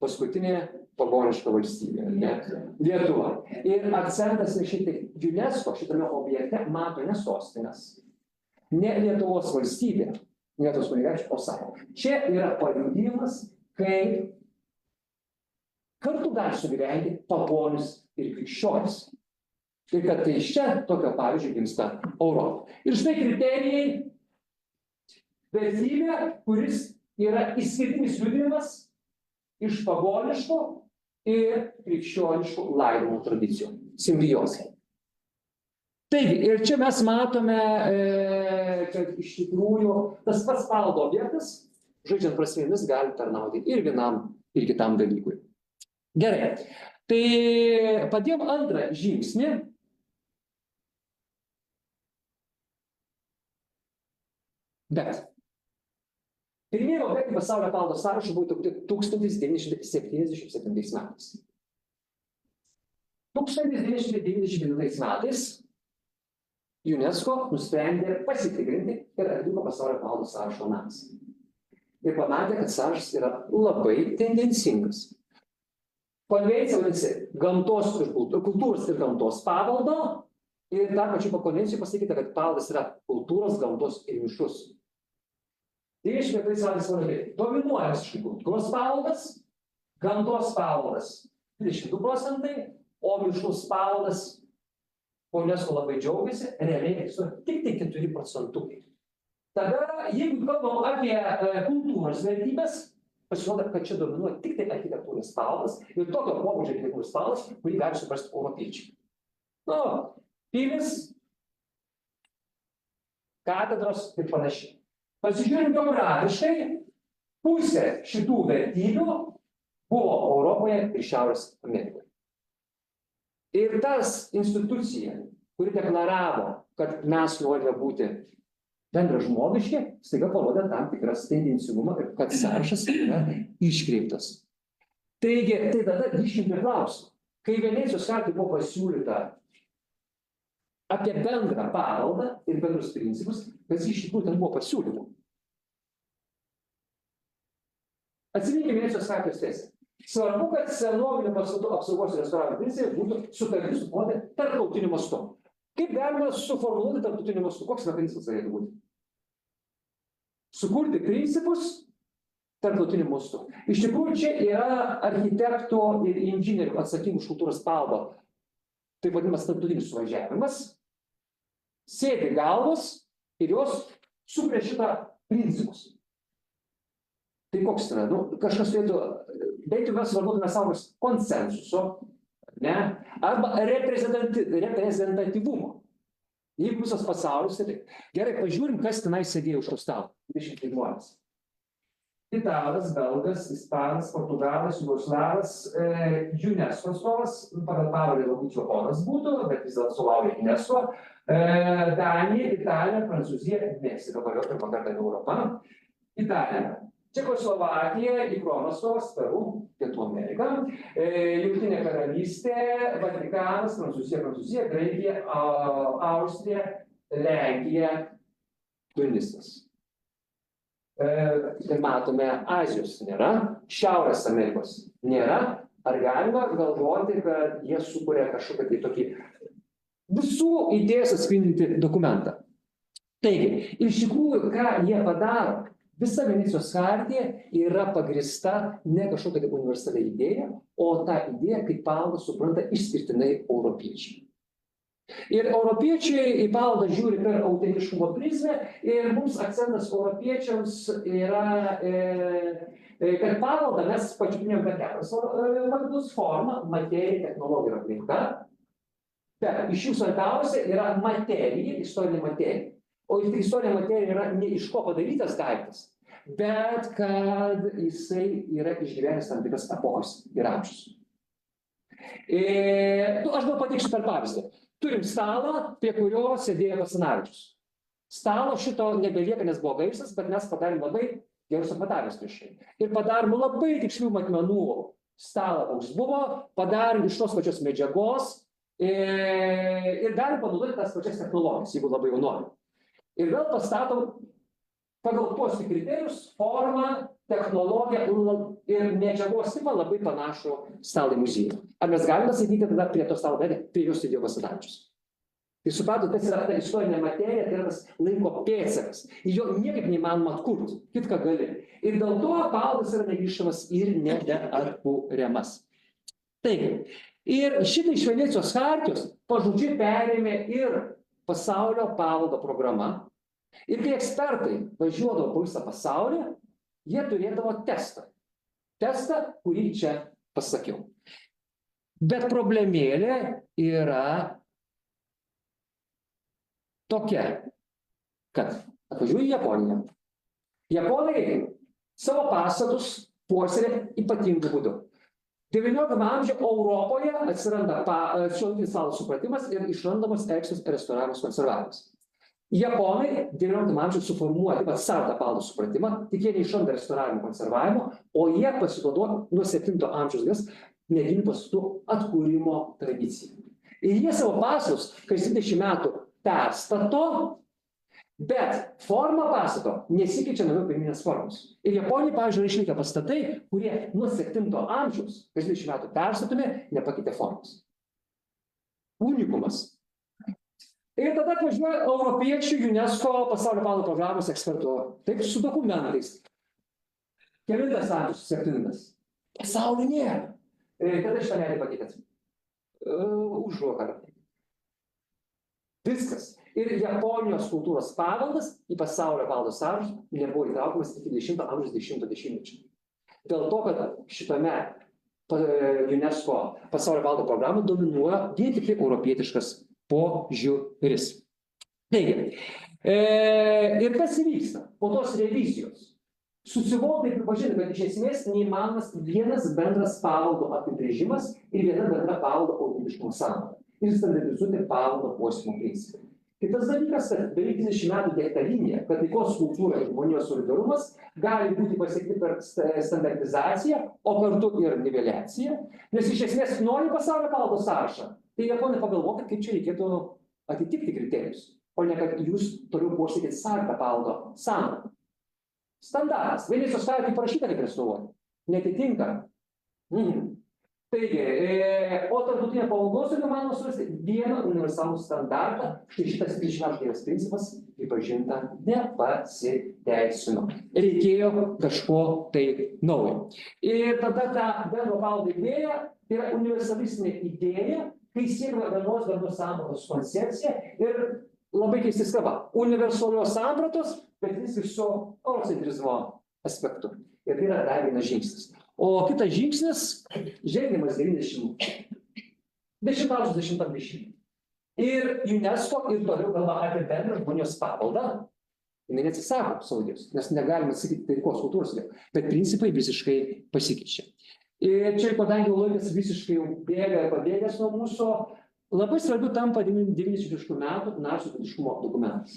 Paskutinė pagoniška valstybė, ne? Lietuva. Ir akcentas šiek tiek UNESCO šitame objekte mato ne sostinės, ne Lietuvos valstybė, ne Lietuvos kunigaikščių, o sako. Čia yra paliudijimas, kaip kartu gali sugyventi pagonis ir krikščionis. Ir kad tai iš čia tokio pavyzdžio gimsta Europa. Ir štai kriterijai, vertybė, kuris yra išskirtinis liudijimas iš pagoniškų ir krikščioniškų laidojimo tradicijų. Simbiozė. Taigi, ir čia mes matome, kad iš tikrųjų tas pats paveldo objektas, žaidžiant prasmėmis, gali tarnauti ir vienam, ir kitam dalykui. Gerai. Tai padėjom antrą žingsnį. Bet pirmieji objektai pasaulio paveldo sąrašo buvo 1977 metais. 1999 metais UNESCO nusprendė pasitikrinti ir atliko pasaulio paveldo sąrašo analizę. Ir pamatė, kad sąrašas yra labai tendencingas. Konvencija vadinasi kultūros ir gamtos paveldo ir dar pačiu konvencijoje pasakyta, kad paveldas yra kultūros, gamtos ir mišrus. 95 metais dominuoja kultūros paveldas, gamtos paveldas 22%, o mišrus paveldas, UNESCO labai džiaugiasi, realiai tik 4%. Tada, jeigu kalbam apie kultūros vertybės, pasirodo, kad čia dominuoja tik tai architektūros paveldas ir tokio pobūdžio architektūros paveldas, kurį gali suprasti europiečiai. Pilis, katedros ir panašiai. Pasižiūrint geografiškai, pusė šitų vertybių buvo Europoje ir Šiaurės Amerikoje. Ir tas institucija, kuri deklaravo, kad mes norime būti bendražmogiški, staiga parodė tam tikras tendencingumą ir kad sąrašas yra iškreiptas. Taigi, tai tada grįžkim prie klausimų. Kai Venecijos chartai buvo pasiūlyta apie bendrą paveldą ir bendrus principus, kas iš tikrųjų ten buvo pasiūlyta. Atsiminkime Venecijos chartijos teisę. Svarbu, kad senovinių pastatų apsaugos ir restauravimo principai būtų sutarti suformuoti tarptautiniu mastu. Kaip galima suformuluoti tarptautiniu mastu? Koks mechanizmas galėtų būti? Sukurti principus tarptautiniu mastu. Iš tikrųjų, čia yra architektų ir inžinierių atsakingų už kultūros paveldo, taip vadinamas tarptautinis suvažiavimas, sėdi galvos ir jos sukuria šitą principus. Tai koks yra? Kažkas turėtų, bent jau mes vartotume sąvokos konsensuso, ne? Arba reprezentatyvumo. Jeigu visas pasaulis, tai gerai, pažiūrim, kas tenai sėdėjo už to stalo. 20 žmonės. Italas, belgas, ispanas, portugalas, jugoslavas, UNESCO atstovas, pagal pavardę galbūt jo ponas būtų, bet vis dėlto atstovauja UNESCO, Danija, Italija, Prancūzija, Meksika, dabar jau pirmą kartą Europą, Italija, Čekoslovakija, Ikronos atstovas, Peru, Pietų Amerika, Jungtinė karalystė, Vatikanas, Prancūzija, Graikija, Austrija, Lenkija, Tunisas. Tai matome, Azijos nėra, Šiaurės Amerikos nėra. Ar galima galvoti, kad jie sukuria kažkokį tai tokį visų idėjas atspindintį dokumentą? Taigi, iš tikrųjų, ką jie padaro, visa Venecijos chartija yra pagrįsta ne kažkokia tai universalia idėja, o ta idėja, kaip paveldą supranta išskirtinai europiečiai. Ir europiečiai į paveldą žiūri per autentiškumo prizmę ir mums akcentas europiečiams yra, kad paveldą mes pačiupinėjom per kelias vardus: forma, materija, technologija ir aplinka. Bet iš jų svarbiausia yra materija, istorinė materija. O istorinė materija yra ne iš ko padarytas daiktas, bet kad jisai yra išgyvenęs tam tikras epochas ir amžius. Aš gal pateiksiu per pavyzdį. Turim stalą, prie kurio sėdėjo Basanavičius. Stalo šito nebelieka, nes buvo gaisras, bet mes padarėm labai gerus apmatavimus prieš tai. Ir padarėm labai tikslių matmenų stalą, koks buvo, padarėm iš tos pačios medžiagos ir galim panaudoti tas pačias technologijas, jeigu labai jau norim. Ir vėl pastatom pagal tuos kriterijus, formą, technologiją ir medžiagos tipą labai panašų stalą muziejų. Ar mes galime sakyti tada prie to stalo, prie jos sėdėjo Basanavičius? Tai supratot, tas yra ta istorinė materija, tai yra tas laiko pėdsakas. Jo niekaip neįmanoma atkurti, kitką gali. Ir dėl to paveldas yra negrįžtamas ir nebeatkuriamas. Taigi, ir šitą iš Venecijos chartijos pažodžiui perėmė ir pasaulio paveldo programa. Ir kai ekspertai važiuodavo po visą pasaulį, jie turėdavo testą. Testą, kurį čia pasakiau. Bet problemėlė yra tokia, kad atvažiuoju į Japoniją. Japonai savo pastatus puoselė ypatingų būdų. 19 amžiuje Europoje atsiranda šiuolaikinis stalo supratimas ir išrandamas eksijos restauravimas, konservavimas. Japonai 19 amžiuje suformuoja taip pat savo paveldo supratimą, tik jie neišranda restauravimo, konservavimo, o jie pasinaudoja nuo 7 amžiaus medinių pastatų atkūrimo tradiciją. Ir jie savo pastatus kas 20 metų perstato, bet forma pastato nesikeičia nuo pirminės formos. Ir Japonija, pavyzdžiui, išlikę pastatai, kurie nuo 7 amžiaus kas 20 metų perstatomi, nepakeitė formos. Unikumas. Ir tada atvažiuoja europiečių UNESCO pasaulio paveldo programos ekspertų, taip su dokumentais. 9 amžius, 7. Pasaulio nėra. Kada šitą medį pakeitėt? Užvakarą. Viskas. Ir Japonijos kultūros paveldas į pasaulio paveldo sąrašą nebuvo įtraukiamas iki 20 amžiaus 10-mečio. Dėl to, kad šitame UNESCO pasaulio paveldo programą dominuoja vien tik europietiškas požiūris. Taigi, ir kas įvyksta po tos revizijos? Susivokti ir pripažinti, kad iš esmės neįmanomas vienas bendras paveldo apibrėžimas ir viena bendra paveldo autentiškumo sąvoka ir standartizuoti paveldo puoselėjimo principai. Kitas dalykas, kad beveik 30 metų dėkta linija, kad taikos kultūra ir žmonijos solidarumas gali būti pasiekti per standartizaciją, o kartu ir niveliaciją, nes iš esmės nori pasaulio paveldo sąrašą, tai Japonai pagalvokit, kaip čia reikėtų atitikti kriterijus, o ne kad jūs toliau puoselėkit savitą paveldo sąvoką. Standartas. Venecijos chartijoj parašyta, kaip restauruoti. netitinka. Taigi, o tarptautinė pavaldos ir įmanoma surasti vieną universalų standartą, štai šitas 30 principas pripažinta nepasiteisino. Reikėjo kažko tai naujo. Ir tada ta bendro paveldo idėja, tai yra universalistinė idėja, kai siekama vienos bendros sampratos koncepcija ir labai keistai skamba. Universalios sampratos, bet visgi su eurocentrizmo aspektu. Ir tai yra dar vienas žingsnis. O kitas žingsnis, žengiamas 10 amžiaus. Ir UNESCO ir toliau kalba apie bendrą žmonijos paveldą. Jis neatsisako savo idėjos, nes negalima sakyti taikos kultūros idėjos, bet principai visiškai pasikeičia. Ir čia, kadangi laikas visiškai jau pabėgęs nuo mūsų, labai svarbiu tampa 90 metų nacių tautiškumo dokumentas.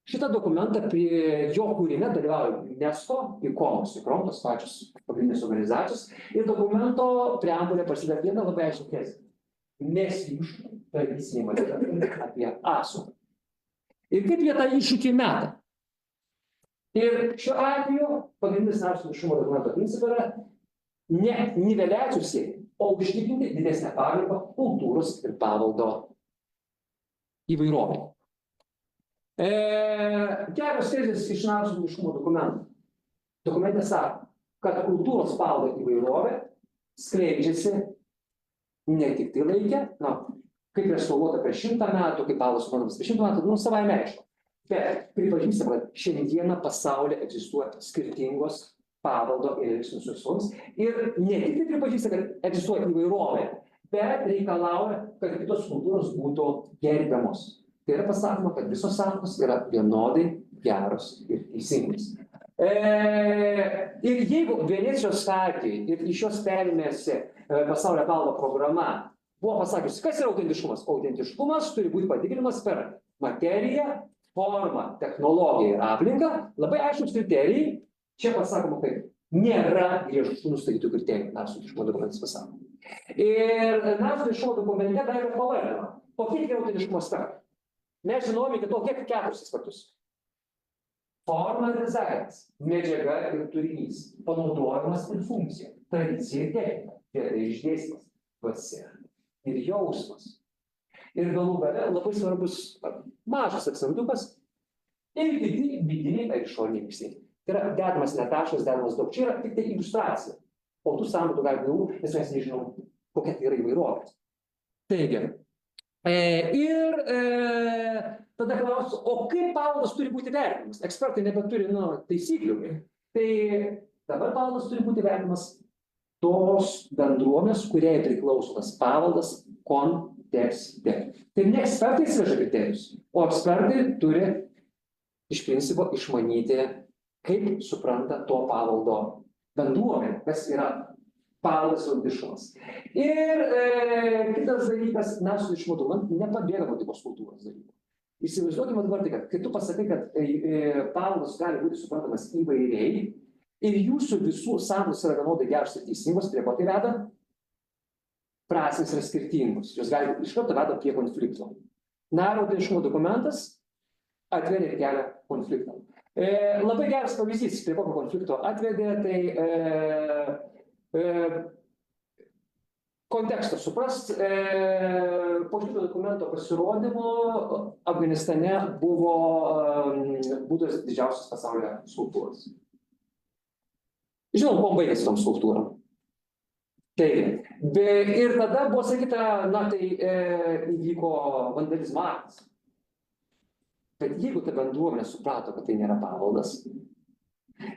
Šitą dokumentą prie jo kūrime dalyvauja UNESCO, ICOMOS, tos pačios pagrindinės organizacijos, ir dokumento preambulė prasideda viena labai aiški tezė. Mes iššūkį tradiciniai matydami apie asų. Ir kaip jie tą iššūkį meta. Ir šiuo atveju pagrindinis nacių tautiškumo dokumento principas yra ne niveliacijų siekti, o užtikrinti didesnę pagarbą kultūros ir paveldo įvairovei. Kelios tezės iš nacių tautiškumo dokumento. Dokumente sako, kad kultūros paveldo įvairovė skleidžiasi ne tik tai laikė, kaip restauruota prieš 100 metų, kaip paveldas suprantamas prieš 100 metų, savaime aišku. Bet pripažįstama, kad šiandieną pasaulyje egzistuoja skirtingos paveldo ir elgsenos visuomenės ir ne tik tai pripažįsta, kad egzistuoja įvairovė, bet reikalauja, kad kitos kultūros būtų gerbiamos. Tai yra pasakoma, kad visos sąvokos yra vienodai geros ir teisingos. Ir jeigu Venecijos chartijai ir iš jos perėmėsi pasaulio paveldo programa buvo pasakiusi, kas yra autentiškumas? Autentiškumas turi būti patikrinamas per materiją, formą, technologiją ir aplinką. Labai aiškus kriterijai. Čia pasakoma, kad nėra griežtų nustatytų kriterijų nacių tautiškumo dokumentas pasako. Ir nacių tautiškumo dokumente dar yra pavardinama. Kokie yra autentiškumo aspektai? Mes žinome, kad tokie 4 aspektus. Forma ir dizainas, medžiaga ir turinys, panaudojimas ir funkcija, tradicija ir technika, vieta išdėstymas, dvasia ir jausmas. Ir galų gale labai svarbus mažas akcentukas ir kiti vidiniai ar išoriniai veiksniai. Tai yra dedamas ne taškas, dedamas daug. Čia yra tik tai iliustracija. O tų sampratų gali būti, nes mes nežinom, kokia tai yra įvairovė. Taigi. Ir tada klausiu, o kaip paveldas turi būti vertinamas? Ekspertai nebeturi taisyklių. Tai dabar paveldas turi būti vertinamas tos bendruomenės, kuriai priklauso tas paveldas kontekste. Tai ne ekspertai įsiveža kriterijus, o ekspertai turi iš principo išmanyti, kaip supranta to paveldo bendruomenė, kas yra paveldas autentiškumas. Ir kitas dalykas, nacių tautiškumo dokumentas nepabėga nuo tikros kultūros dalykų. Įsivaizduokime dabar tai, kad kai tu pasakai, kad paveldas gali būti suprantamas įvairiai ir jūsų visų sampratos yra vienodai geros ir teisingos, prie ko tai veda? Prasmės yra skirtingos. Jos gali iš karto veda prie konflikto. Autentiškumo dokumentas atvedė kelią konfliktą. Labai geras pavyzdys, prie kokio konflikto atvedė, tai kontekstą suprast, po šito dokumento pasirodymo Afganistane buvo būtos didžiausios pasaulio skulptūros. Žinom, kuo baigėsi tom skulptūrom. Ir tada buvo sakyta, tai įvyko vandalizmo aktas. Bet jeigu ta bendruomenė suprato, kad tai nėra paveldas,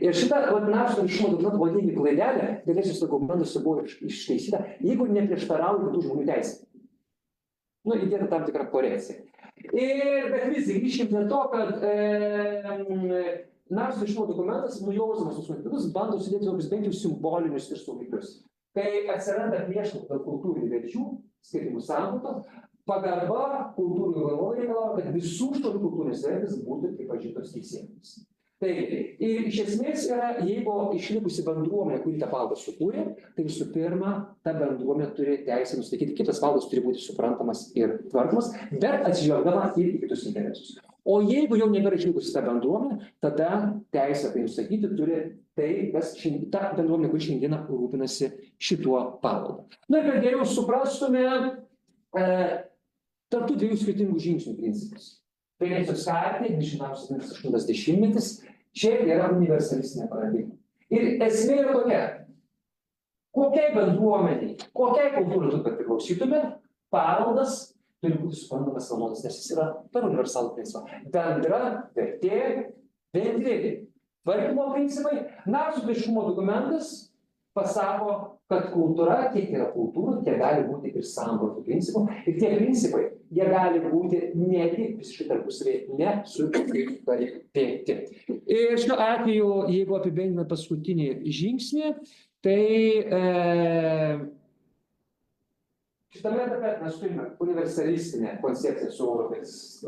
ir šitą nacių tautiškumo dokumento vadinamą klaidelę, Venecijos dokumentuose buvo ištaisyta, jeigu neprieštarauja kitų žmonių teisė. Įdėta tam tikrą korekciją. Bet visgi grįžkim prie to, kad nacių tautiškumo dokumentas, nujausdamas visus konfliktus, bando sudėti tokius bent jau simbolinius ir saugiklius. Kai atsiranda prieštarų tarp kultūrinių verčių, skirtingų sampratų, pagarba kultūrų įvairovei reikalauja, kad visų šalių kultūrinės vertės būtų pripažintos teisėmis. Taigi, ir iš esmės yra, jeigu išlikusi bendruomenė, kuri tą paveldą sukūrė, tai visų pirma, ta bendruomenė turi teisę nustatyti, kitas paveldas turi būti suprantamas ir tvarkomas, bet atsižvelgdama ir į kitus interesus. O jeigu jau nebėra išlikusi ta bendruomenė, tada teisę tai nusakyti turi tai, kas ta bendruomenė, kuri šiandieną rūpinasi šituo paveldu. Na ir kad geriau suprastume tarp tų dviejų skirtingų žingsnių principus. Venecijos chartija, 28-metis, čia yra universalistinė paradigma. Ir esmė yra tokia, kokiai bendruomeniai, kokiai kultūrai tu priklausytume, paveldas turi būti suprantamas vienodas, nes jis yra per universalų principą. Bendra vertė, bendri tvarkymo principai. Nacių priešiškumo dokumentas pasako, kad kultūra, kiek yra kultūra, tiek gali būti ir sampratų principų. Ir tie principai, jie gali būti ne tik visiškai tarpusavy nesutarpėti. Ir šiuo atveju, jeigu apibendriname paskutinį žingsnį, tai šitame etape mes turime universalistinę koncepciją su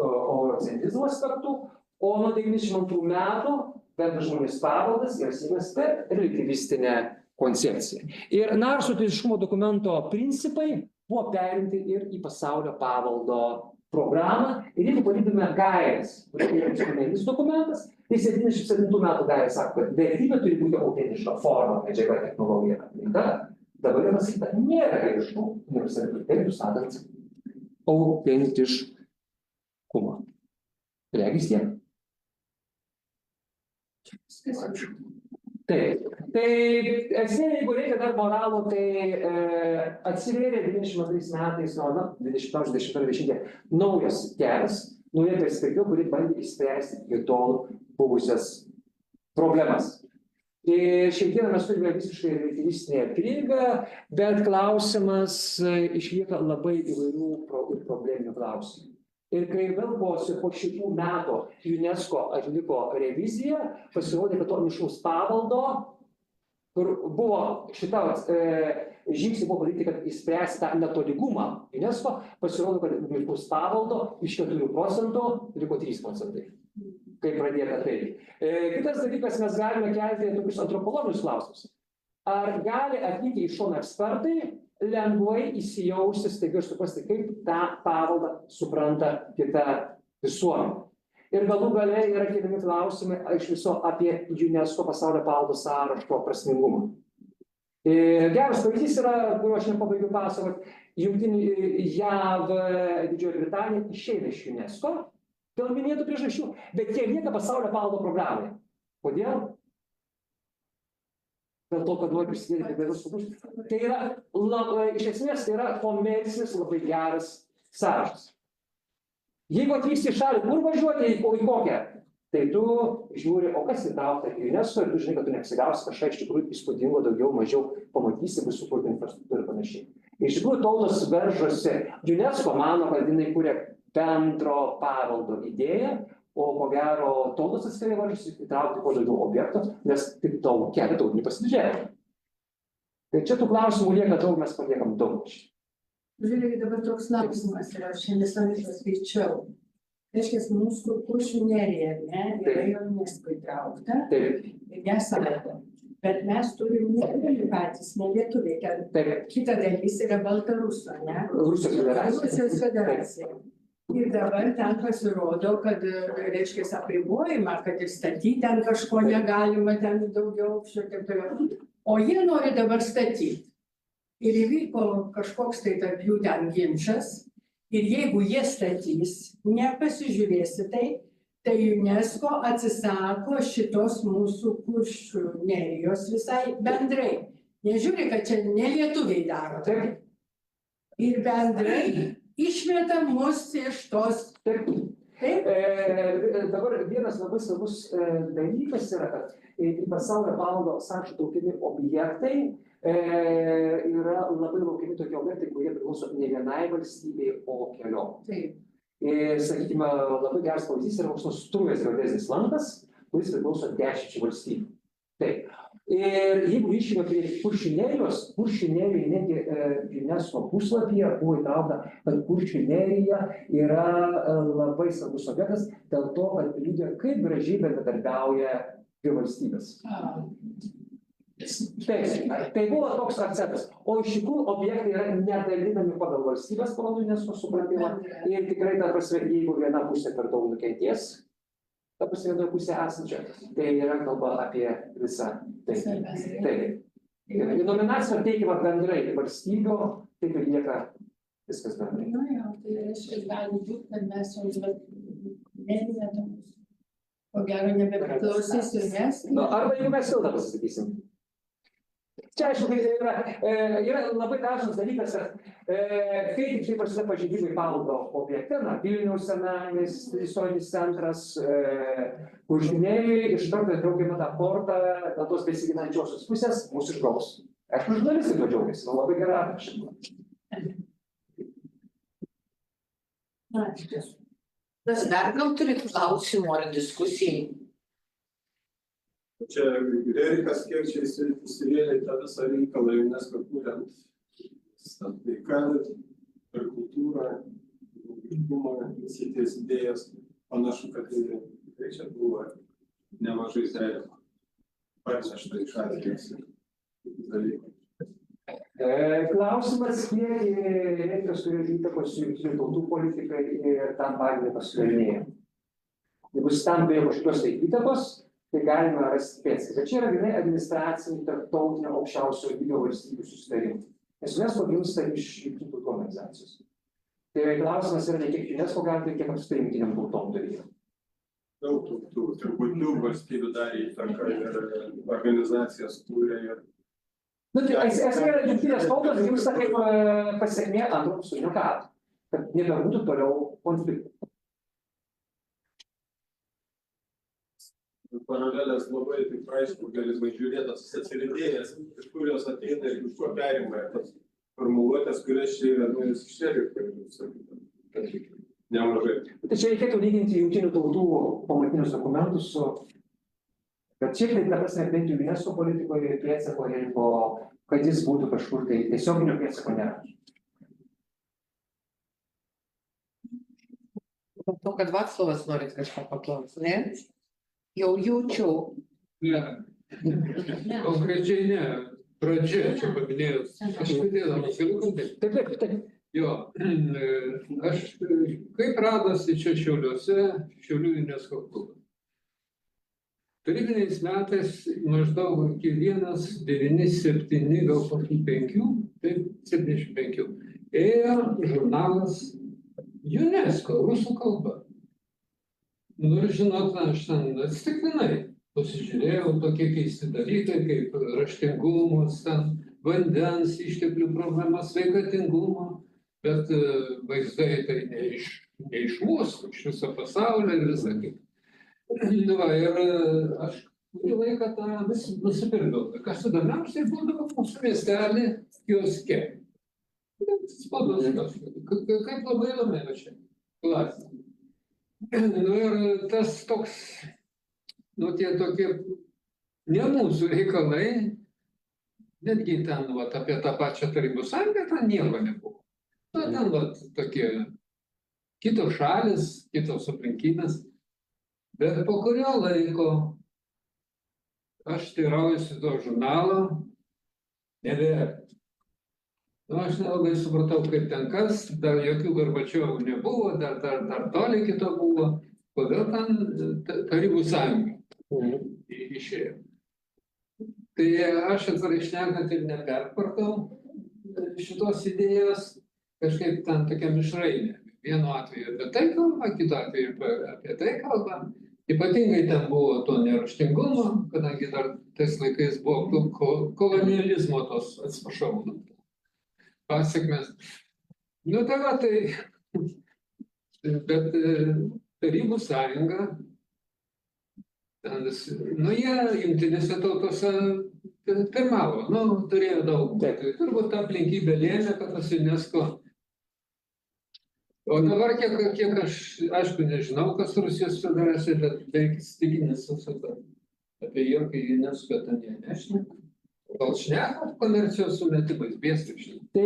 eurocentrizmo aspektu, o nuo 92 metų bendras žmonės paveldas yra siejamas per relativistinę koncepciją. Ir Narso teisiškumo dokumento principai buvo perimti ir į pasaulio paveldo programą. Ir jeigu palygintume gaires, kuris yra instrumentinis dokumentas, tai 77 metų gairės sako, kad vertybė turi būti autentiška forma, medžiaga, technologija, aplinka. Dabar yra sakyta, nėra gaištų universalių kriterijų nustatant autentiškumą. Regis tiek. Taip. Tai esmė, jeigu reikia dar moralo, tai atsivėrė 92 metais, 20-20 naujas kelias, nauja perspektyva, kuri bandė išspręsti iki tol buvusias problemas. Ir šiandieną mes turime visiškai relativistinę prieigą, bet klausimas išlieka labai įvairių probleminių klausimų. Ir kai vėl po šitų metų UNESCO atliko reviziją, pasirodė, kad to mišraus paveldo, kur buvo šitą žingsnį buvo padaryti, kad įspręsti tą netolygumą UNESCO, pasirodo, kad mišraus paveldo iš 4% liko 3%. Kai pradėta tai. Kitas dalykas, mes galime kelti tokius antropologinius klausimus. Ar gali atvykę iš šono ekspertai lengvai įsijausti, staiga suprasti, kaip tą paveldą supranta kita visuomenė. Ir galų gale yra keliami klausimai iš viso apie UNESCO pasaulio paveldo sąrašo prasmingumą. Geras pavyzdys yra, kurio aš nepabaigiu pasakoti, JAV, Didžioji Britanija išeina iš UNESCO dėl minėtų priežasčių, bet jie lieka pasaulio paveldo programoje. Kodėl? Dėl to, kad nori prisidėti prie bendros kultūros. Tai yra, iš esmės, tai yra komercinis labai geras sąrašas. Jeigu atvyksi į šalį, kur važiuoti, o į kokią, tai tu žiūri, o kas įtraukta į UNESCO ir tu žinai, kad tu neapsigausi kažką iš tikrųjų įspūdingo, daugiau, mažiau pamatysi, bus sukurta infrastruktūra ir panašiai. Iš tikrųjų, tautos veržosi, UNESCO mano, kad jinai kuria bendro paveldo idėją, o ko gero tautos atskirai varžosi įtraukti kuo daugiau objektų, nes tik tau kelia tautinį pasididžiavimą. Tai čia tų klausimų lieka daug, mes paliekam daug. Žiūrėkit, dabar toks klausimas yra, šiandien visą skaičiau. Reiškia, mūsų Kuršių nerija, yra jau UNESCO įtraukta ir nesaugo. Bet mes turim ne patys, ne lietuviai. Kita dalis yra Baltarusų, ne? Rusijos federacija. Ir dabar ten pasirodo, kad, reiškia, apribojimą, kad ir statyti ten kažko negalima, ten daugiau aukščio ir taip toliau. O jie nori dabar statyti. Ir įvyko kažkoks tai tarp jų ten ginčas. Ir jeigu jie statys, nepasižiūrėsi tai UNESCO atsisako šitos mūsų Kuršių nerijos visai bendrai. Nežiūrė, kad čia ne lietuviai daro. Ir bendrai išmeta mus iš tos. Dabar vienas labai svarbus dalykas yra, kad į pasaulio paveldo sąrašą traukiami objektai yra labai laukiami tokie objektai, kurie priklauso ne vienai valstybei, o keliom. Ir, sakykime, labai geras pavyzdys yra koks nors Struvės geodezinis lankas, kuris priklauso 10 valstybių. Taip. Ir jeigu grįžtume prie Kuršių nerijos, Kuršių nerijai netgi UNESCO puslapyje buvo įtraukta, kad Kuršių nerija yra labai svarbus objektas dėl to, kad liudija, kaip gražiai bendradarbiauja dvi valstybės. Taip, tai buvo toks akcentas. O iš tikrųjų objektai yra nedalinami pagal valstybės planų UNESCO supratimą. Ir tikrai, ta prasme, jeigu viena pusė per daug nukentės, ta prasme, viena pusė esančia, tai yra kalba apie visą. Taip. Ir nominacija teikiama bendrai valstybių, taip ir lieka viskas bendrai. Nu jo, tai reiškia, gali būti, kad mes jau neminėtumus. Ko gero nebepriklausys nes. Arba jeigu mes jau dabar pasakysim. Čia, aišku, yra labai dažnas dalykas, kad kai tik tai prasideda pažeidimai paveldo objekte, Vilniaus senamiestis, istorinis centras, kuršinėjai, iš karto įtraukiama tą portą, dėl tos besiginančiosios pusės, mūsų išgaus. Aišku, žurnalistai tuo džiaugiasi, labai gera aprašyma. Na, iš tiesų. Dar gal turit klausimų ar diskusijai? Čia Rerikas kiek čia įsivėlė tą visą reikalą UNESCO kuriant taiką per kultūrą, žmogiškumą, visi ties idėjas. Panašu, kad tikrai čia buvo nemažai Izraelio parnešta iš Azijos ir kitų dalykų. Klausimas, kiek Rerikas turi įtakos jungtinių tautų politikai ir tam pagrindai pasidarinėjimai. Jeigu jis tam turėjo kažkokios tai įtakos, tai galima rasti pėdsaką. Bet čia yra grynai administraciniai, tarptautinio aukščiausio lygio valstybių susitarimai. Nes UNESCO gimsta iš jungtinių tautų organizacijos. Tai klausimas yra ne kiek UNESCO gali, kiek apskritai jungtinėm tautom turėjo. Daug tautų, turbūt daug valstybių darė įtaką ir organizacijas kūrė ir Esmė yra jungtinės tautos gimsta kaip pasekmė antro pasaulinio karo, kad nebebūtų toliau konfliktų. Paralelės labai taip aišku, galima žiūrėtas atsiridėjas, iš kur jos ateina ir iš kur perima. Tas formuluotės, kurias čia yra, iš Reriko, nemažai. Tai čia reikėtų lyginti jungtinių tautų pamatinius dokumentus su... Bet šiaip tai, ta prasme, bent jau UNESCO politikoje pėdsako Reriko, kad jis būtų kažkur, tai tiesioginio pėdsako nėra. Matau, kad Vaclovas norit kažką paklausti, ne? Jau jaučiau. Ne, konkrečiai ne. Pradžia čia paminėjus. Aš pradėdamas galiu kalbėti. Taip. Jo, aš kaip radosi čia Šiauliuose, Šiaulių UNESCO klubas. Tarybiniais metais maždaug iki 1,97, gal kokių 5, taip, 75. Ėjo žurnalas UNESCO, rusų kalba. Nu ir žinot, aš ten atsitiktinai pasižiūrėjau tokie keisti dalykai, kaip raštingumas, ten vandens išteklių problemas, sveikatingumo, bet vaizdai tai ne iš mūsų, iš viso pasaulio ir visą kitą. Va, ir aš kurį laiką tą nusipirkau. Kas įdomiausiai būdavo mūsų miestelį kioske. Spaudos kioske. Kaip labai įdomi va čia. Klasė. Nu ir tas toks, nu tie tokie ne mūsų reikalai, netgi ten vat, apie tą pačią Tarybų sąjungą, ten nieko nebuvo. Na, ten vat, tokie kitos šalis, kitos aplinkybės. Bet po kurio laiko aš teiraujuosi to žurnalo, nebėra. Nu, aš nelabai supratau, kaip ten kas, dar jokių Gorbačiovų nebuvo, dar toli kito buvo. Kodėl ten Tarybų sąjunga išėjo. Tai aš atvirai šnekant ir neperpratau šitos idėjos, kažkaip ten tokia mišrainė. Vienu atveju apie tai kalba, kitu atveju apie tai kalba. Ypatingai ten buvo to neraštingumo, kadangi dar tais laikais buvo kolonializmo tos, atsiprašau, pasekmės. Nu tai va, tai, bet Tarybų sąjunga, nu jie jungtinėse tautose pirmavo, nu turėjo daug. Turbūt ta aplinkybė lėmė, kad tas UNESCO. O dabar, kiek aš, aišku, nežinau, kas Rusijos federacija, bet beveik įsitikinęs apie jokį UNESCO ten nešneka. Gal šneka komercijos sumetimais, bėstai. Tai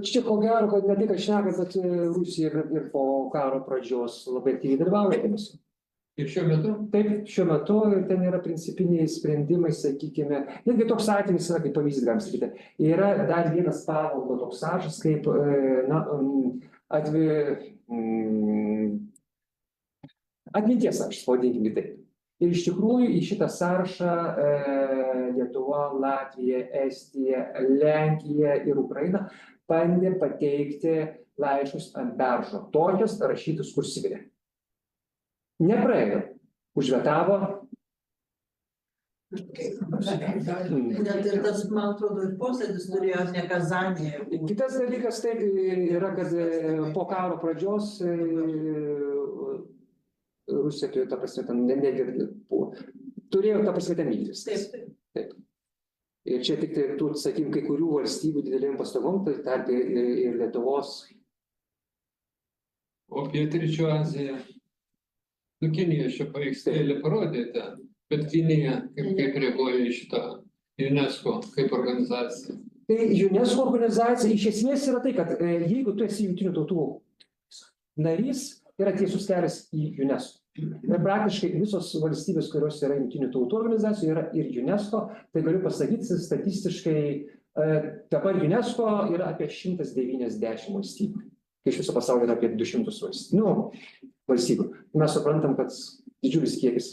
čia ko gero, kad ne tik šneka, bet Rusija ir po karo pradžios labai aktyviai dalyvauja. Ir šiuo metu? Taip, šiuo metu ten yra principiniai sprendimai, sakykime, netgi toks atvejis yra, kaip pavyzdys, galim sakyti, yra dar vienas paveldo toks sąrašas, kaip atminties sąrašas, pavadinkime taip. Ir iš tikrųjų į šitą sąrašą Lietuva, Latvija, Estija, Lenkija ir Ukraina bandė pateikti laiškus ant beržo, tokius rašytus kursyvine. Nepraėjo, užvetavo. Net ir tas, man atrodo, ir posėdis turėjo ne Kazanėje. Kitas dalykas taip yra, kad po karo pradžios Rusija turėjo, ta prasme, turėjo, ta prasme, ten vykdys. Taip. Ir čia tik tai, sakykim, kai kurių valstybių didelėm pastangom, tai tarp ir Lietuvos. O Pietryčių Azija. Nu, Kinija šio paveikslėlį parodėte, bet Kinija kaip reaguoja į šitą UNESCO kaip organizaciją? Tai UNESCO organizacija iš esmės yra tai, kad jeigu tu esi Jungtinių tautų narys, yra tiesus kelias į UNESCO. Ir praktiškai visos valstybės, kurios yra Jungtinių tautų organizacijų, yra ir UNESCO, tai galiu pasakyti statistiškai, dabar UNESCO yra apie 190 valstybių. Iš viso pasaulio yra apie 200 valstybių. Mes suprantam, kad didžiulis kiekis,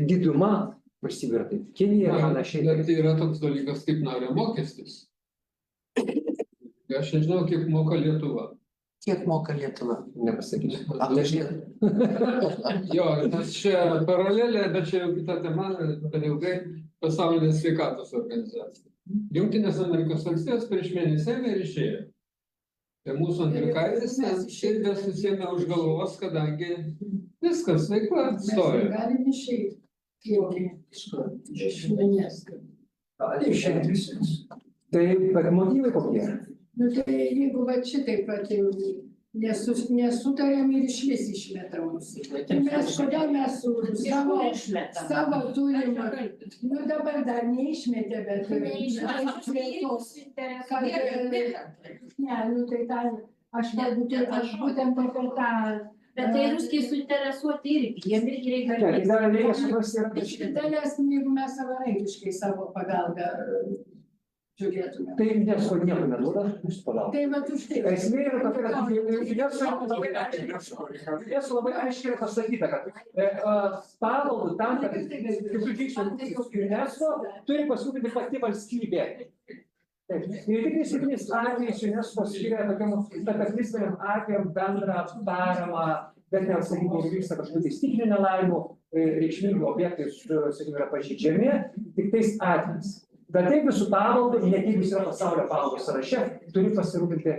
diduma valstybių yra taip. Kinija yra panašiai. Bet yra toks dalykas kaip nario mokestis. Aš nežinau, kiek moka Lietuva. Kiek moka Lietuva? Nepasakysiu. Jo, nes čia paralelė, bet čia jau kita tema, per ilgai pasaulinė sveikatos organizacija. Jungtinės Amerikos valstijos prieš mėnesį ir išėjo. Tai mūsų Andriukaitis šiandien susėmė už galvos, kadangi viskas veikla stoja. Mes galim išeiti. Iš UNESCO. Išeiti visus. Tai motyvai kokie? Nu tai jeigu va šitaip nesutariam ir išvis išmetam mus. Kodėl mes savo turim, nu dabar dar neišmetė, bet ne, nu tai ten, aš būtent apie tą. Bet tai ruskiai suinteresuoti irgi, jiem irgi reikia. Iš didelės, jeigu mes savarankiškai savo pagalbą žiūrėtume. Tai UNESCO nieko neduoda, jūs pagalba. Tai vat už tai. Esmė yra tokia, kad UNESCO labai aiškiai yra pasakyta, kad pavaldu tam, kad UNESCO turi pasirūpinti pati valstybė. Ir tik nesėkmės atvejais UNESCO skiria tokiam kataklizminiam atvejam bendrą paramą, bet net, sakykime, vyksta kažkokių stichinių nelaimų, reikšmingų objektai, sakykime, yra pažeidžiami, tik tais atvejais. Bet taip visų pavaldu, net jeigu jis yra pasaulio pavaldo sąraše, turi pasirūpinti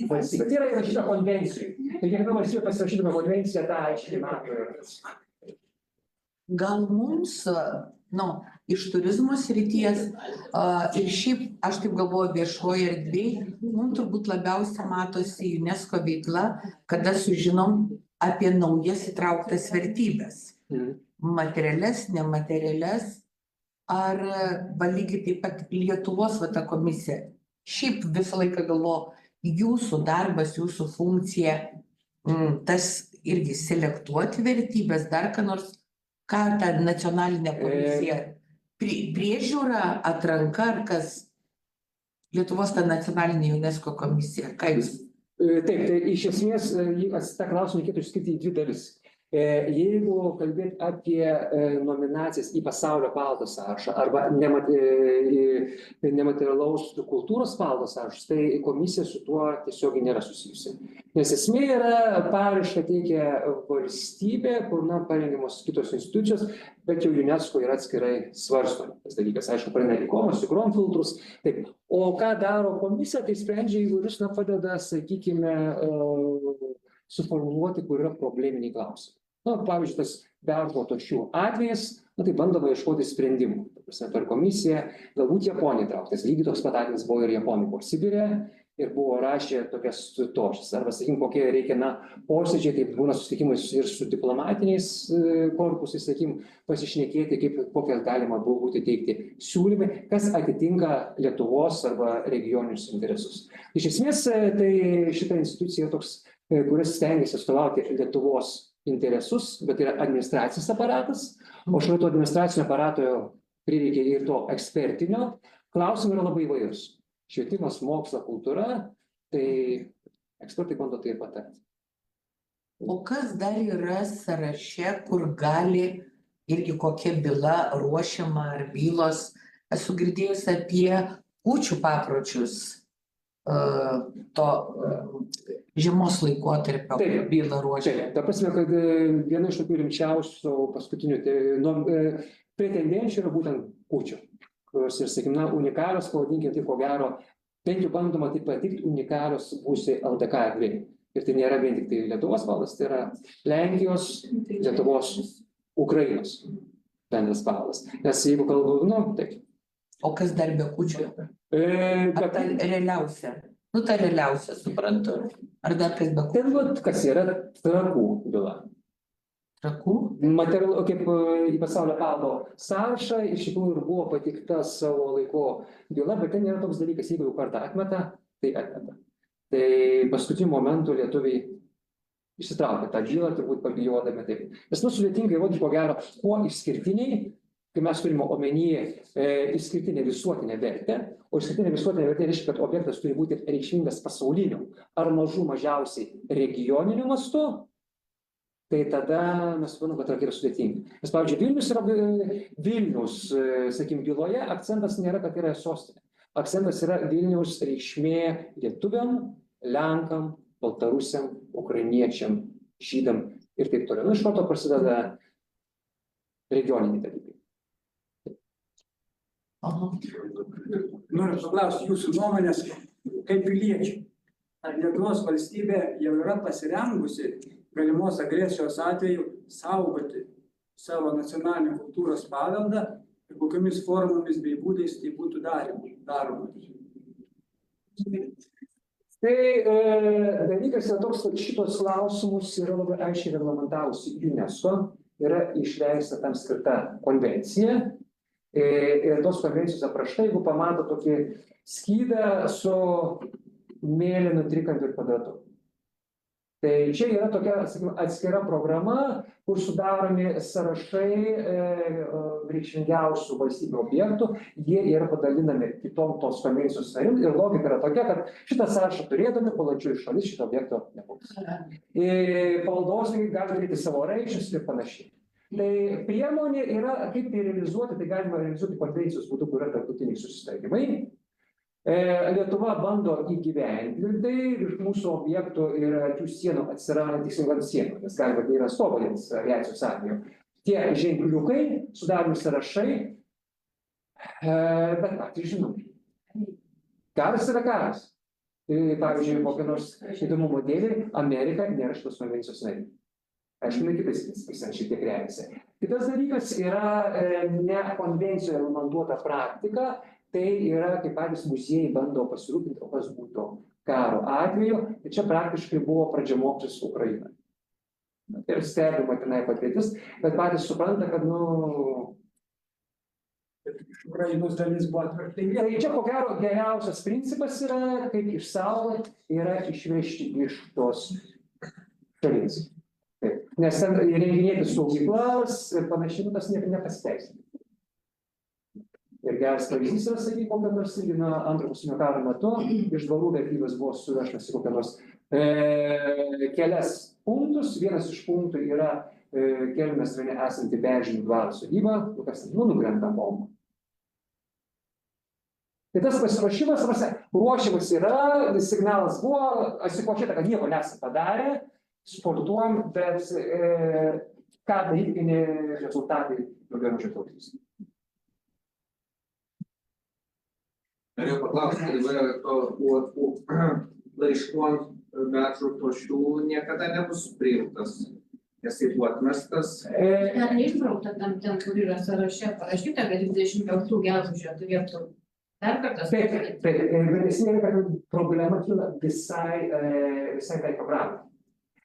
valstybė. Tai yra įrašyta konvencijai. Ir kiekviena valstybė pasirašydama konvenciją tą aiškiai mato. Gal mums, iš turizmo srities ir šiaip, aš taip galvoju, viešoje erdvėje, mums turbūt labiausiai matosi UNESCO veikla, kada sužinom apie naujas įtrauktas vertybės. Materialias, nematerialias. Ar lygiai taip pat Lietuvos ta komisija? Šiaip visą laiką galvoju, jūsų darbas, jūsų funkcija, tas irgi selektuoti vertybės, dar ką nors, ką ta nacionalinė komisija, priežiūra, atranka, ar kas Lietuvos ta nacionalinė UNESCO komisija, ką jūs? Taip, tai iš esmės, tą klausimą reikėtų išskirti į dvi dalis. Jeigu kalbėti apie nominacijas į pasaulio paveldo sąrašą arba nematerialaus kultūros paveldo sąrašus, tai komisija su tuo tiesiogiai nėra susijusi. Nes esmė yra paraišką teikia valstybė, kur parengiamos kitos institucijos, bet jau UNESCO yra atskirai svarstoma. Tas dalykas, aišku, praeina ICOMOS, ICROM filtrus. Taip. O ką daro komisija, tai sprendžia įvairius, padeda, sakykime, suformuluoti, kur yra probleminiai klausimai. Pavyzdžiui, tas beržo tošių atvejas, tai bandoma ieškoti sprendimų. Per komisiją, galbūt Japonija trauktas, lygiai toks pat atvejis buvo ir Japonija buvo Sibire ir buvo rašę tokias tošas. Arba, sakykime, kokie reikia, posėdžiai, tai būna susitikimai ir su diplomatiniais korpusais, sakykime, pasišnekėti, kokias galima būtų teikti siūlymai, kas atitinka Lietuvos arba regioninius interesus. Iš esmės, tai šita institucija toks, kuris stengiasi atstovauti Lietuvos interesus, bet yra administracinis aparatas, o šalia to administracinio aparato prireikia ir to ekspertinio. Klausimai yra labai įvairūs. Švietimas, mokslo, kultūra, tai ekspertai bando tai ir patarti. O kas dar yra sąraše, kur gali irgi kokia byla ruošiama ar bylos? Esu girdėjus apie kūčių papročius to žiemos laikotarpio bylą ruošia. Ta prasme, kad viena iš tokių rimčiausių paskutinių pretendenčių yra būtent kūčių. Kurios ir, sakykime, unikalios, pavadinkime tai ko gero, bent jau bandoma taip patikti unikalios būsiai LDK erdvėje. Ir tai nėra vien tik tai Lietuvos paveldas, tai yra Lenkijos, Lietuvos, Ukrainos bendras paveldas. Nes jeigu kalbu, taip. O kas dar be kūčių? Ar ta realiausia? Ta realiausia, suprantu. Ar dar kas be kūčių? Tai kas yra trakų byla. Trakų? Materialu, kaip į pasaulio paveldo sąrašą, iš tikrųjų ir buvo patikta savo laiko byla, bet ten yra toks dalykas, jeigu jau kartą atmeta, tai atmeta. Tai paskutiniu momentu lietuviai išsitraukė tą bylą, turbūt pabijodami taip. Nes sudėtingai įrodyti, ko gero, kuo išskirtiniai, kai mes turime omenyje išskirtinę visuotinę vertę, o išskirtinė visuotinė vertė reiškia, kad objektas turi būti reikšmingas pasauliniu ar mažiausiai regioniniu mastu, tai tada mes suprantam, kad yra sudėtinga. Nes, pavyzdžiui, Vilnius, sakykime, byloje akcentas nėra, kad yra sostinė. Akcentas yra Vilniaus reikšmė lietuviam, lenkam, baltarusiam, ukrainiečiam, žydam ir taip toliau. Iš karto prasideda regioniniai dalykai. Noriu paklausti jūsų nuomonės kaip piliečių. Ar Lietuvos valstybė jau yra pasirengusi galimos agresijos atveju saugoti savo nacionalinį kultūros paveldą ir kokiamis formomis bei būdais tai būtų daroma? Tai dalykas yra toks, kad šitos klausimus yra labai aiškiai reglamentavusi UNESCO, yra išleista tam skirta konvencija. Ir tos konvencijos apraštai, jeigu pamato tokį skydą su mėlynu trikampiu ir kvadratu. Tai čia yra tokia, sakykime, atskira programa, kur sudaromi sąrašai reikšmingiausių valstybių objektų, jie yra padalinami kitom tos konvencijos narim ir logika yra tokia, kad šitą sąrašą turėdami palačiųjų šalis šito objekto nebus. Paveldosaugininkai gali turėti savo reikšmes ir panašiai. Tai priemonė yra, kaip tai realizuoti, tai galima realizuoti konvencijos būdu, kur yra tarptautiniai susitarimai. Lietuva bando įgyvendinti, tai iš mūsų objektų ir tų sienų atsiranda tikslingai ant sienų, nes galima tai yra stovalinės aviacijos atveju. Tie ženkliukai, sudaromi sąrašai, bet patys žinom. Karas yra karas. Pavyzdžiui, kokio nors įdomumo dėlį, Amerika nėra šitos konvencijos narė. Aišku, ne kitais šiek tiek remiasi. Kitas dalykas yra ne konvencijoje reglamentuota praktika, tai yra, kaip patys muziejai bando pasirūpinti, o kas būtų karo atveju, tai čia praktiškai buvo pradžiamokslys Ukraina. Ir stebima tenai patirtis, bet patys supranta, kad, Ukrainos dalis buvo atvirkščiai. Tai čia, ko gero, geriausias principas yra, kaip išsaugoti, yra išvežti iš tos šalies. Nes ten įrenginėti saugyklas ir panašiai, tas nepasiteisina. Ir geras pavyzdys yra, sakykime, kokią nors Antrojo pasaulinio karo metu iš dvarų vertybės buvo suvežtas į kokią nors kelias punktus. Vienas iš punktų yra Kelmės rajone esanti Beržinių dvaro sodyba, kas nukrenta bomba. Tai tas pasiruošimas, ruošimas yra, signalas buvo, atsikošėta, kad nieko nesame padarę, sportuojam, bet ką daryti, rezultatai daugiau mažiau tautys. Norėjau paklausti, laiškon Beržų Tošių niekada nebus priimtas, nes tai buvo atmestas. Ten neišbraukta ten, kur yra sąraše parašyta, kad 25 gegužę turėtų dar kartą. Taip, bet esmė, kad problema kyla visai tai programai.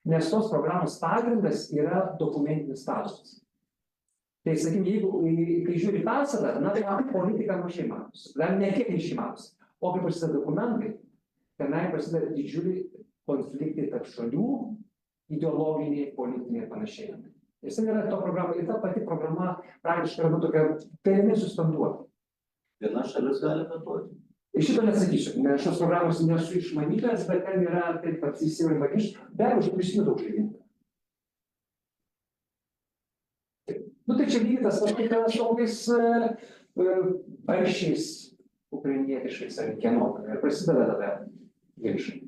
Nes tos programos pagrindas yra dokumentinis statusas. Tai, sakykime, jeigu, kai žiūri pasadą, tai politika mažai matosi, dar ne tiek mažai matosi. O kai prasideda dokumentai, tenai prasideda didžiuliai konfliktai tarp šalių ideologiniai, politiniai ir panašiai. Jis yra to programa, ir ta pati programa praktiškai yra tokia perimai suspenduota. Viena šalis gali vetuoti. Ir šito nesakysiu, nes šios programos nesu išmanytas, bet ten yra taip pat įsivai magiš, be abejo, prisimenu daug žaidimų. Nu tai čia lygiai tas kažkokias tokiais aršiais ukrainietiškais ar kieno, ir prasideda tada ginčai.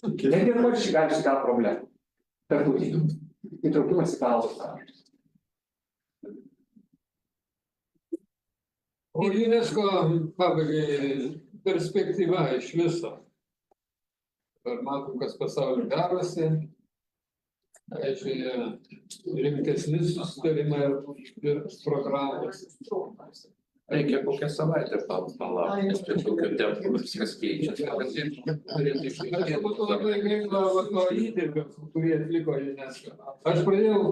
Ne vien maršiai gali sukelti problemų. Tarptautinių. Įtraukimas į paveldo sąrašus. O UNESCO pabaigai perspektyva iš viso. Ar matom, kas pasaulyje darosi. Aišku, rimtesni susitarimai ir programos. Reikia kokią savaitę palaukti, nes prie tokio tempo viskas keičiasi. Būtų labai gaila to įdirbio, kurį atliko UNESCO. Aš pradėjau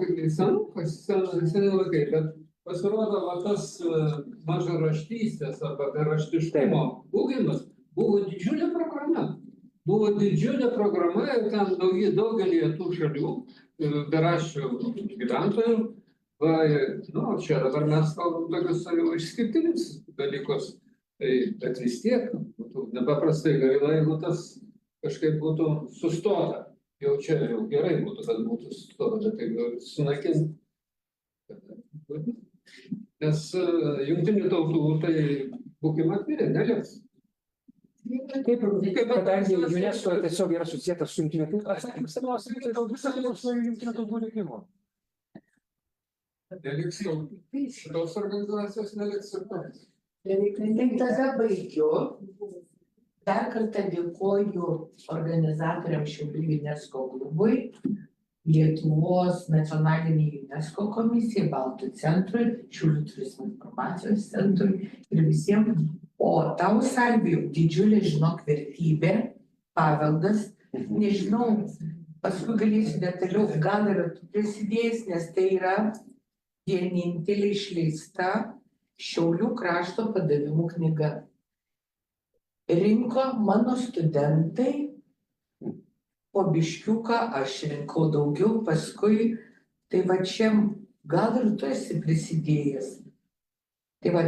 senai laikai, bet pasirodo, tas mažaraštystės arba beraštiškumo ūkimas buvo didžiulė programa. Buvo didžiulė programa ir ten daugelį tų šalių beraščių gyventojų. Nu, čia dabar mes kalbam tokius išskirtinius dalykus, bet vis tiek būtų nepaprastai gaila, jeigu tas kažkaip būtų sustota. Jau čia jau gerai būtų, kad būtų sustota, bet taip sunaikinti. Nes jungtinių tautų tai būkime atviri, neliks. Kaip kadangi UNESCO tiesiog yra susietas su jungtinių tautų, atsakymas seniausiai, tai daug visą su jungtinių tautų likimo. Neliks jau. Tos organizacijos neliks ir tos. Tai tada baigiu. Dar kartą dėkoju organizatoriams Šiaulių UNESCO klubui, Lietuvos nacionaliniai UNESCO komisijai, Baltų centrui, Šiaulių turizmo informacijos centrui ir visiems. O tau, Salvijau, didžiulė, žinok, vertybė, paveldas. Nežinau, paskui galėsiu detaliau, gal yra tu prisidėjęs, nes tai yra vienintelė išleista Šiaulių krašto padavimų knyga. Rinko mano studentai, po biškiuką aš rinkau daugiau, paskui, tai va čia, gal ir tu esi prisidėjęs. Tai va,